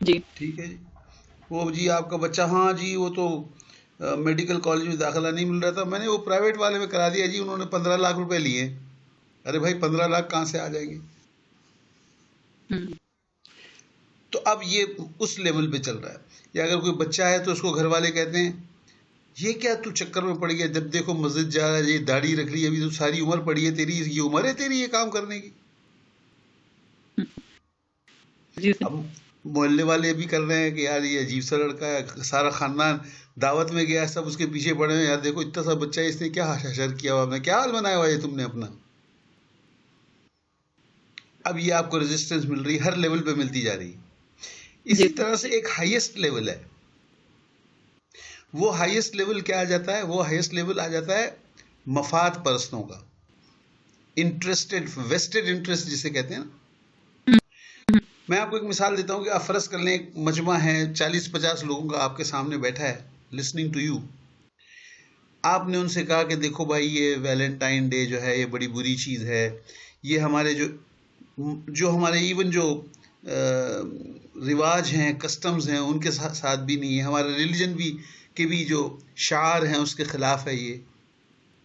جی ٹھیک ہے جی. وہ جی آپ کا بچہ، ہاں جی وہ تو میڈیکل کالج میں داخلہ نہیں مل رہا تھا، میں نے وہ پرائیویٹ والے میں کرا دیا جی، انہوں نے 15 لاکھ روپے لیے. ارے بھائی 15 لاکھ کہاں سے آ جائیں گے؟ تو اب یہ اس لیول پہ چل رہا ہے. یا اگر کوئی بچہ ہے تو اس کو گھر والے کہتے ہیں یہ کیا تو چکر میں پڑ گیا، جب دیکھو مسجد جا رہا ہے، یہ داڑھی رکھ لی، ابھی تو ساری عمر پڑی ہے تیری، یہ عمر ہے تیری یہ کام کرنے کی. جی اب محلے والے بھی کر رہے ہیں کہ یار یہ عجیب سا لڑکا ہے، سارا خاندان دعوت میں گیا، سب اس کے پیچھے پڑے ہیں، یار دیکھو اتنا سا بچہ ہے، اس نے کیا حشر کیا ہوا، کیا حال بنایا ہوا ہے تم نے اپنا. اب یہ آپ کو ریزسٹنس مل رہی، ہر لیول پہ ملتی جا رہی. جی اسی طرح سے ایک ہائیسٹ لیول ہے. وہ ہائیسٹ لیول کیا آ جاتا ہے؟ وہ ہائیسٹ لیول آ جاتا ہے مفاد پرستوں کا، انٹرسٹڈ، ویسٹڈ انٹرسٹ جسے کہتے ہیں نا. میں آپ کو ایک مثال دیتا ہوں کہ آپ فرض کر لیں ایک مجمع ہے 40-50 لوگوں کا آپ کے سامنے بیٹھا ہے، لسننگ ٹو یو. آپ نے ان سے کہا کہ دیکھو بھائی یہ ویلنٹائن ڈے جو ہے یہ بڑی بری چیز ہے، یہ ہمارے جو ہمارے ایون جو رواج ہیں، کسٹمز ہیں، ان کے ساتھ بھی نہیں ہے، ہمارے ریلیجن بھی کے بھی جو شعار ہیں اس کے خلاف ہے یہ،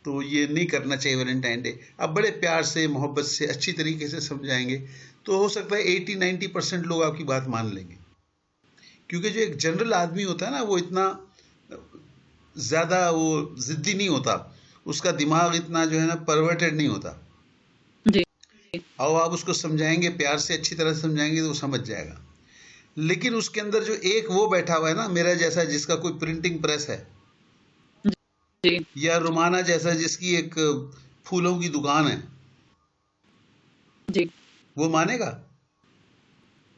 تو یہ نہیں کرنا چاہیے ویلنٹائن ڈے. اب بڑے پیار سے، محبت سے، اچھی طریقے سے سمجھائیں گے تو ہو سکتا ہے 80-90% لوگ آپ کی بات مان لیں گے. کیونکہ جو ایک جنرل آدمی ہوتا ہے نا، وہ اتنا زیادہ وہ ضدی نہیں ہوتا، اس کا دماغ اتنا جو ہے نا پرورٹڈ نہیں ہوتا. جی اور آپ اس کو سمجھائیں گے پیار سے، اچھی طرح سے سمجھائیں گے تو وہ سمجھ جائے گا. لیکن اس کے اندر جو ایک وہ بیٹھا ہوا ہے نا میرا جیسا، جس کا کوئی پرنٹنگ پریس ہے، جی یا رومانہ جیسا جس کی ایک پھولوں کی دکان ہے، جی وہ مانے گا؟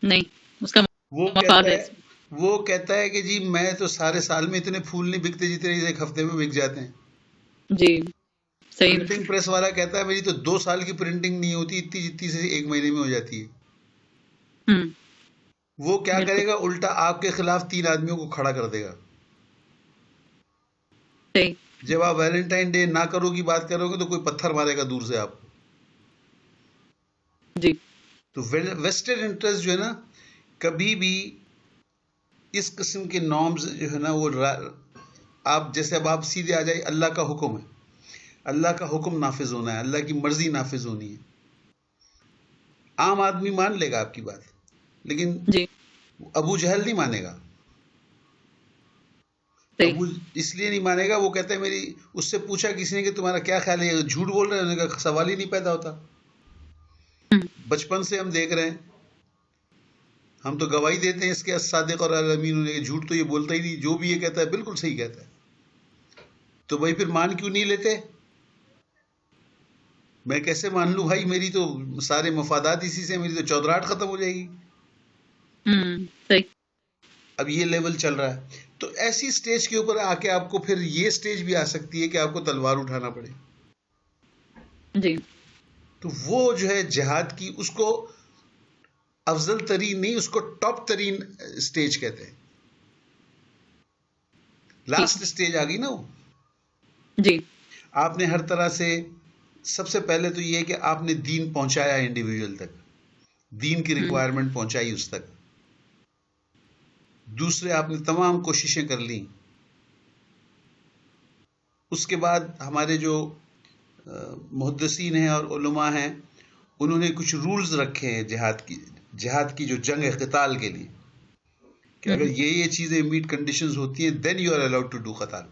نہیں، اس کا وہ مفاد کہتا ہے. ہے وہ کہتا ہے کہ جی میں تو سارے سال میں اتنے پھول نہیں بکتے جتنے ایک ہفتے میں بک جاتے ہیں. جی صحیح. پرنٹنگ پریس والا کہتا ہے میری تو 2 سال کی پرنٹنگ نہیں ہوتی، اتنی جتنی سے 1 مہینے میں ہو جاتی ہے. وہ کیا بالکل کرے گا؟ الٹا آپ کے خلاف 3 آدمیوں کو کھڑا کر دے گا. صحیح. جب آپ ویلنٹائن ڈے نہ کرو کی بات کرو گے تو کوئی پتھر مارے گا دور سے آپ کو. جی تو ویسٹرن انٹرسٹ جو ہے نا، کبھی بھی اس قسم کے نارمز جو ہے نا وہ آپ جیسے اب آپ سیدھے آ جائے، اللہ کا حکم ہے، اللہ کا حکم نافذ ہونا ہے، اللہ کی مرضی نافذ ہونی ہے. عام آدمی مان لے گا آپ کی بات، لیکن جی ابو جہل نہیں مانے گا. صحیح. ابو اس لیے نہیں مانے گا، وہ کہتے ہیں میری، اس سے پوچھا کسی نے کہ تمہارا کیا خیال ہے، جھوٹ بول رہے ہیں؟ انہوں نے کہا سوال ہی نہیں پیدا ہوتا. بچپن سے ہم دیکھ رہے ہیں، ہم تو گواہی دیتے ہیں اس کے صادق اور الامین ہونے کے، جھوٹ تو یہ بولتا ہی نہیں، جو بھی یہ کہتا ہے بالکل صحیح کہتا ہے. تو بھائی پھر مان کیوں نہیں لیتے؟ میں کیسے مان لوں بھائی، میری تو سارے مفادات اسی سے، میری تو چودراہٹ ختم ہو جائے گی. صحیح. اب یہ لیول چل رہا ہے. تو ایسی سٹیج کے اوپر آ کے آپ کو پھر یہ سٹیج بھی آ سکتی ہے کہ آپ کو تلوار اٹھانا پڑے. جی تو وہ جو ہے جہاد کی، اس کو افضل ترین نہیں، اس کو ٹاپ ترین سٹیج کہتے ہیں. لاسٹ سٹیج آ گئی نا وہ. جی آپ نے ہر طرح سے، سب سے پہلے تو یہ کہ آپ نے دین پہنچایا انڈیویجول تک، دین کی ریکوائرمنٹ پہنچائی اس تک. دوسرے آپ نے تمام کوششیں کر لیں. اس کے بعد ہمارے جو محدثین ہیں اور علماء ہیں، انہوں نے کچھ رولز رکھے ہیں جہاد کی جو جنگ ہے قتال کے لیے، کہ اگر یہ چیزیں میٹ کنڈیشنز ہوتی ہیں then you are allowed to do قتال.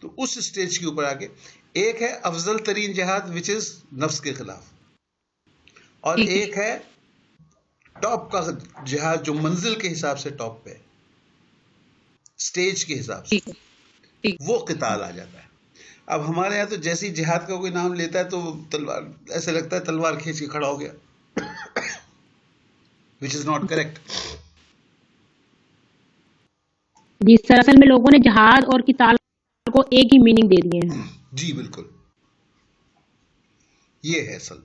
تو اس سٹیج کے اوپر آ کے ایک ہے افضل ترین جہاد وچ از نفس کے خلاف، اور ایک ہے ٹاپ کا جہاد جو منزل کے حساب سے ٹاپ پہ، سٹیج کے حساب سے وہ قتال آ جاتا ہے. اب ہمارے یہاں تو جیسے ہی جہاد کا کوئی نام لیتا ہے تو تلوار، ایسے لگتا ہے تلوار کھینچ کے کھڑا ہو گیا، which is not correct. جی سر، اصل میں لوگوں نے جہاد اور قتال کو ایک ہی میننگ دے دیے ہیں. جی بالکل، یہ ہے اصل.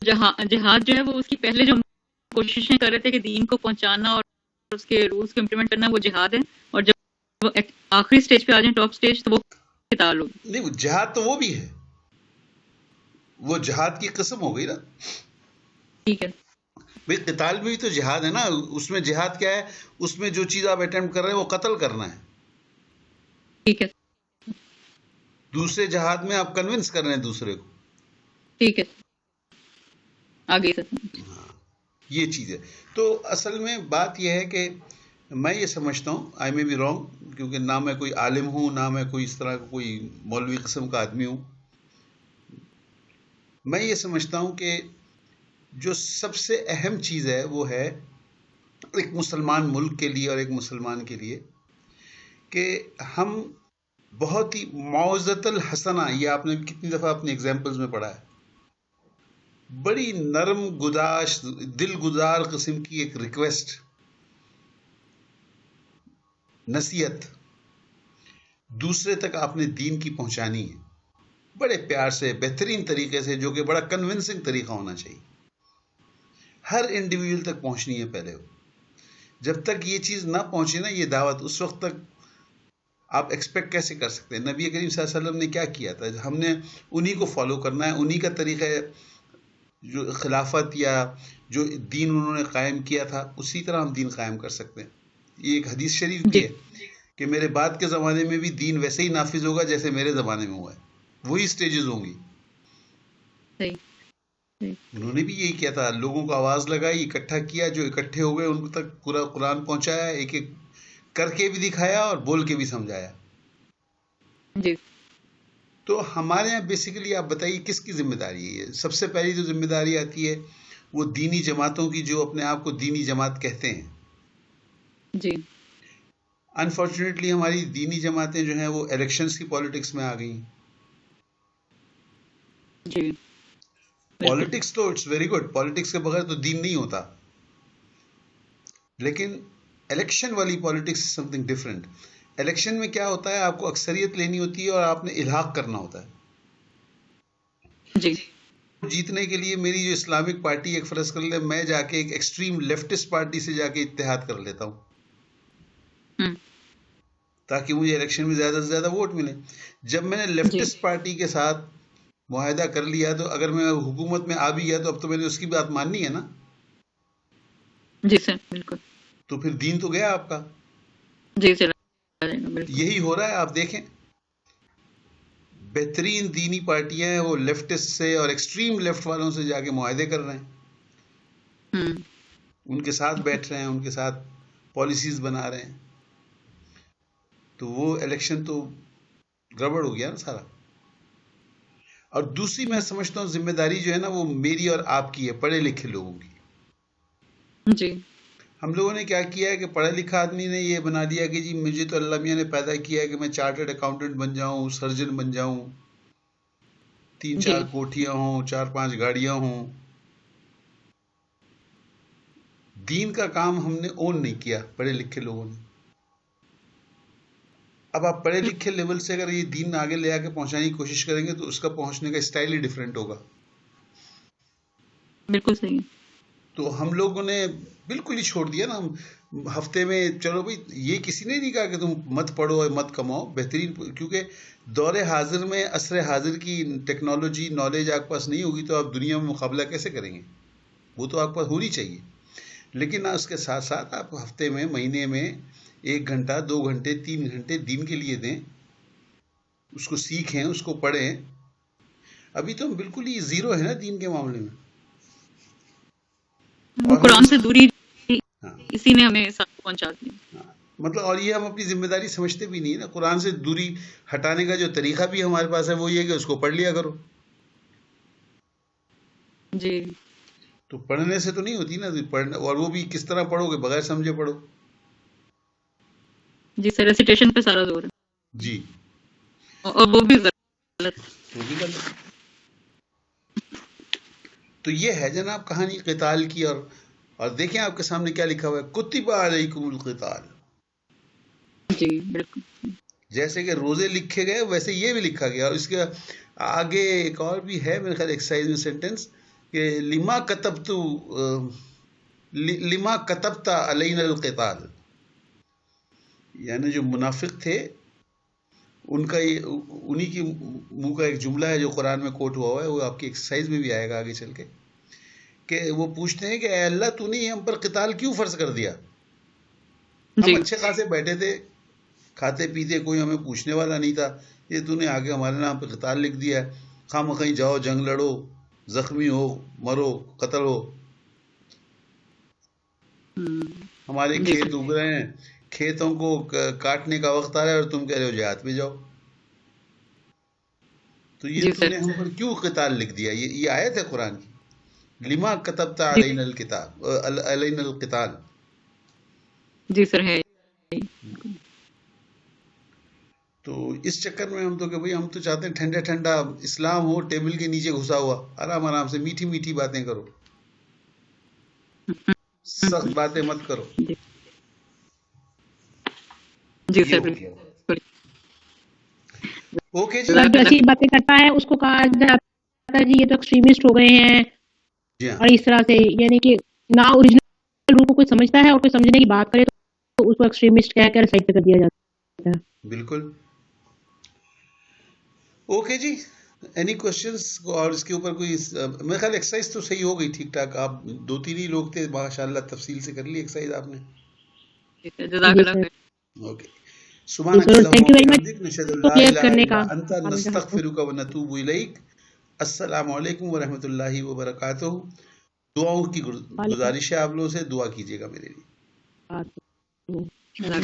جہاد جو ہے وہ اس کی پہلے جو کوششیں کر رہے تھے کہ دین کو پہنچانا اور اس کے رولز کو امپلیمنٹ کرنا، وہ جہاد ہے. اور جب وہ آخری سٹیج پہ آ جائیں، ٹاپ سٹیج، تو وہ قتال ہوگی. نہیں، وہ جہاد تو وہ بھی ہے، وہ جہاد کی قسم ہو گئی نا. ٹھیک ہے بھئی قتال میں بھی تو جہاد ہے نا. اس میں جہاد کیا ہے؟ اس میں جو چیز آپ اٹیمپٹ کر رہے ہیں وہ قتل کرنا ہے. ٹھیک ہے دوسرے جہاد میں آپ کنونس کر رہے ہیں دوسرے کو. ٹھیک ہے آگے سر. یہ چیز ہے. تو اصل میں بات یہ ہے کہ میں یہ سمجھتا ہوں، آئی مے بی رانگ، کیونکہ نہ میں کوئی عالم ہوں، نہ میں کوئی اس طرح کا کوئی مولوی قسم کا آدمی ہوں. میں یہ سمجھتا ہوں کہ جو سب سے اہم چیز ہے وہ ہے ایک مسلمان ملک کے لیے اور ایک مسلمان کے لیے کہ ہم بہت ہی موعظۃ الحسنہ، یہ آپ نے کتنی دفعہ اپنی ایگزامپلز میں پڑھا ہے، بڑی نرم گداش، دل گزار قسم کی ایک ریکویسٹ، نصیحت دوسرے تک آپ نے دین کی پہنچانی ہے، بڑے پیار سے، بہترین طریقے سے، جو کہ بڑا کنونسنگ طریقہ ہونا چاہیے. ہر انڈیویجول تک پہنچنی ہے پہلے. جب تک یہ چیز نہ پہنچے نا، یہ دعوت، اس وقت تک آپ ایکسپیکٹ کیسے کر سکتے ہیں؟ نبی کریم صلی اللہ علیہ وسلم نے کیا کیا تھا؟ ہم نے انہی کو فالو کرنا ہے، انہی کا طریقہ ہے. جو خلافت یا جو دین انہوں نے قائم کیا تھا، اسی طرح ہم دین قائم کر سکتے ہیں. یہ ایک حدیث شریف بھی ہے کہ میرے بعد کے زمانے میں بھی دین ویسے ہی نافذ ہوگا جیسے میرے زمانے میں ہوا ہے، وہی سٹیجز ہوں گی. انہوں نے بھی یہی کیا تھا، لوگوں کو آواز لگائی، اکٹھا کیا، جو اکٹھے ہو گئے ان تک پورا قرآن پہنچایا، ایک ایک کر کے بھی دکھایا اور بول کے بھی سمجھایا. جی تو ہمارے یہاں بیسیکلی آپ بتائیے کس کی ذمہ داری ہے؟ سب سے پہلی جو ذمہ داری آتی ہے وہ دینی جماعتوں کی، جو اپنے آپ کو دینی جماعت کہتے ہیں. جی انفارچونیٹلی ہماری دینی جماعتیں جو ہیں وہ الیکشنز کی پالیٹکس میں آ گئی. جی پالیٹکس تو اٹس ویری گڈ، پالیٹکس کے بغیر تو دین نہیں ہوتا، لیکن الیکشن والی politics is some thing different. Election میں کیا ہوتا ہے؟ آپ کو اکثریت لینی ہوتی ہے اور آپ نے الحاق کرنا ہوتا ہے. جی جیتنے کے لیے میری جو اسلامک پارٹی، ایک فرض کر لیں میں جا کے ایک ایکسٹریم لیفٹسٹ پارٹی سے جا کے اتحاد کر لیتا ہوں تاکہ مجھے الیکشن میں زیادہ سے زیادہ ووٹ ملے. جب میں نے لیفٹسٹ پارٹی کے ساتھ معاہدہ کر لیا تو اگر میں حکومت میں آ بھی گیا تو اب تو میں نے اس کی بات ماننی ہے نا. جی سر بالکل. تو پھر دین تو گیا آپ کا. جی سر یہی ہو رہا ہے. آپ دیکھیں بہترین دینی پارٹیاں ہیں وہ لیفٹسٹ سے اور ایکسٹریم لیفٹ والوں سے جا کے معاہدے کر رہے ہیں، ان کے ساتھ بیٹھ رہے ہیں، ان کے ساتھ پالیسیز بنا رہے ہیں. تو وہ الیکشن تو گڑبڑ ہو گیا نا سارا. اور دوسری میں سمجھتا ہوں ذمہ داری جو ہے نا وہ میری اور آپ کی ہے، پڑھے لکھے لوگوں کی. جی ہم لوگوں نے کیا کیا ہے کہ پڑھا لکھا آدمی نے یہ بنا دیا کہ جی مجھے تو اللہ میاں نے پیدا کیا ہے کہ میں چارٹرڈ اکاؤنٹنٹ بن جاؤں، سرجن بن جاؤں، 3 جی 4 کوٹھیاں ہوں، 4 5 گاڑیاں ہوں. دین کا کام ہم نے اون نہیں کیا پڑھے لکھے لوگوں نے. اب آپ پڑھے لکھے لیول سے اگر یہ دین آگے لے آ کے پہنچانے کی کوشش کریں گے تو اس کا پہنچنے کا اسٹائل ہی ڈیفرنٹ ہوگا. بالکل صحیح. تو ہم لوگوں نے بالکل ہی چھوڑ دیا نا. ہم ہفتے میں چلو بھائی، یہ کسی نے نہیں کہا کہ تم مت پڑھو اور مت کماؤ. بہترین، کیونکہ دور حاضر میں، عصر حاضر کی ٹیکنالوجی نالج آپ کے پاس نہیں ہوگی تو آپ دنیا میں مقابلہ کیسے کریں گے؟ وہ تو آپ کے پاس ہونی چاہیے. لیکن اس کے ساتھ ساتھ آپ ہفتے میں، مہینے میں 1 گھنٹہ 2 گھنٹے 3 گھنٹے دین کے لیے دیں. اس کو سیکھیں، اس کو پڑھیں. ابھی تو ہم بالکل ہی زیرو ہے نا دین کے معاملے میں. وہ اور ہم قرآن اس، سے دوری ہاں اسی نے ہمیں ساتھ پہنچا دی. ہاں، مطلب، اور یہ ہم اپنی ذمہ داری سمجھتے بھی نہیں ہے نا. قرآن سے دوری ہٹانے کا جو طریقہ بھی ہمارے پاس ہے وہ یہ ہے کہ اس کو پڑھ لیا کرو. جی تو پڑھنے سے تو نہیں ہوتی نا پڑھنا، اور وہ بھی کس طرح پڑھو گے؟ بغیر سمجھے پڑھو. جی سر، ریسیٹیشن پہ سارا زور ہے، جی، اور وہ بھی غلط. وہ بھی غلط ہے. تو یہ ہے جناب کہانی قتال کی. اور دیکھیں آپ کے سامنے کیا لکھا ہوا ہے، کتب علیکم القتال. جی بالکل. جیسے کہ روزے لکھے گئے ویسے یہ بھی لکھا گیا. اور اس کے آگے ایک اور بھی ہے میرے خیال ایکسرسائز میں سینٹنس، کہ لما کتبت علینا القتال. یعنی جو منافق تھے ان کا انہی کی منہ کا ایک جملہ ہے جو قرآن میں کوٹ ہوا ہوا ہے. وہ آپ کی ایکسرسائز میں بھی آئے گا آگے چل کے، کہ وہ پوچھتے ہیں کہ اے اللہ تو نے ہم پر قتال کیوں فرض کر دیا؟ ہم جی اچھے خاصے بیٹھے تھے، کھاتے پیتے، کوئی ہمیں پوچھنے والا نہیں تھا. یہ تو نے آگے ہمارے نام پہ قتال لکھ دیا ہے. خام کہیں جاؤ، جنگ لڑو، زخمی ہو، مرو، قتل ہو. ہمارے جی کھیت سر. اگ رہے ہیں، کھیتوں کو کاٹنے کا وقت آ رہا ہے اور تم کہہ رہے ہو جہاد پہ جاؤ. تو یہ جی تو سر. نے ہم پر کیوں قتال لکھ دیا؟ یہ آیت ہے قرآن کی، لما کتبت جی علینا الکتاب علینا القتال. جی سر ہے. تو اس چکر میں ہم تو کہ بھئی ہم تو چاہتے ہیں ٹھنڈا ٹھنڈا اسلام ہو، ٹیبل کے نیچے گھسا ہوا، آرام آرام سے میٹھی میٹھی باتیں کرو، سخت باتیں مت کرو. جی یہ سر ہو گیا. بالکل. اوکے جی. جو ایسی باتیں کرتا ہے اس کو کہا جاتا ہے جی یہ تو ایکسٹریمسٹ ہو گئے ہیں. جی ہاں، اور اس طرح سے یعنی کہ نہ اوریجنل روح کو کوئی سمجھتا ہے اور کوئی سمجھنے کی بات کرے تو اس کو ایکسٹریمسٹ کہہ کر سائڈ پہ کر دیا جاتا ہے. بالکل. اوکے جی، اینی کوشچنس؟ اور اس کے اوپر کوئی میرے خیال ایکسرسائز تو صحیح ہو گئی ٹھیک ٹھاک. آپ 2 3 ہی لوگ تھے، ماشاء اللہ تفصیل سے کر لی ایکسرسائز آپ نے. جزاک جی اللہ سر، خیر. اوکے. جی سبحانک سر، اللہم تھینک یو ویری مچ وبحمدک، نشہد ان کو لا کلیئر الہ کرنے الا کا. انت نستغفرک ونتوب الیک. السلام علیکم ورحمۃ اللہ وبرکاتہ. دعاؤں کی گزارش ہے آپ لوگوں سے، دعا کیجیے گا میرے لیے. جزاک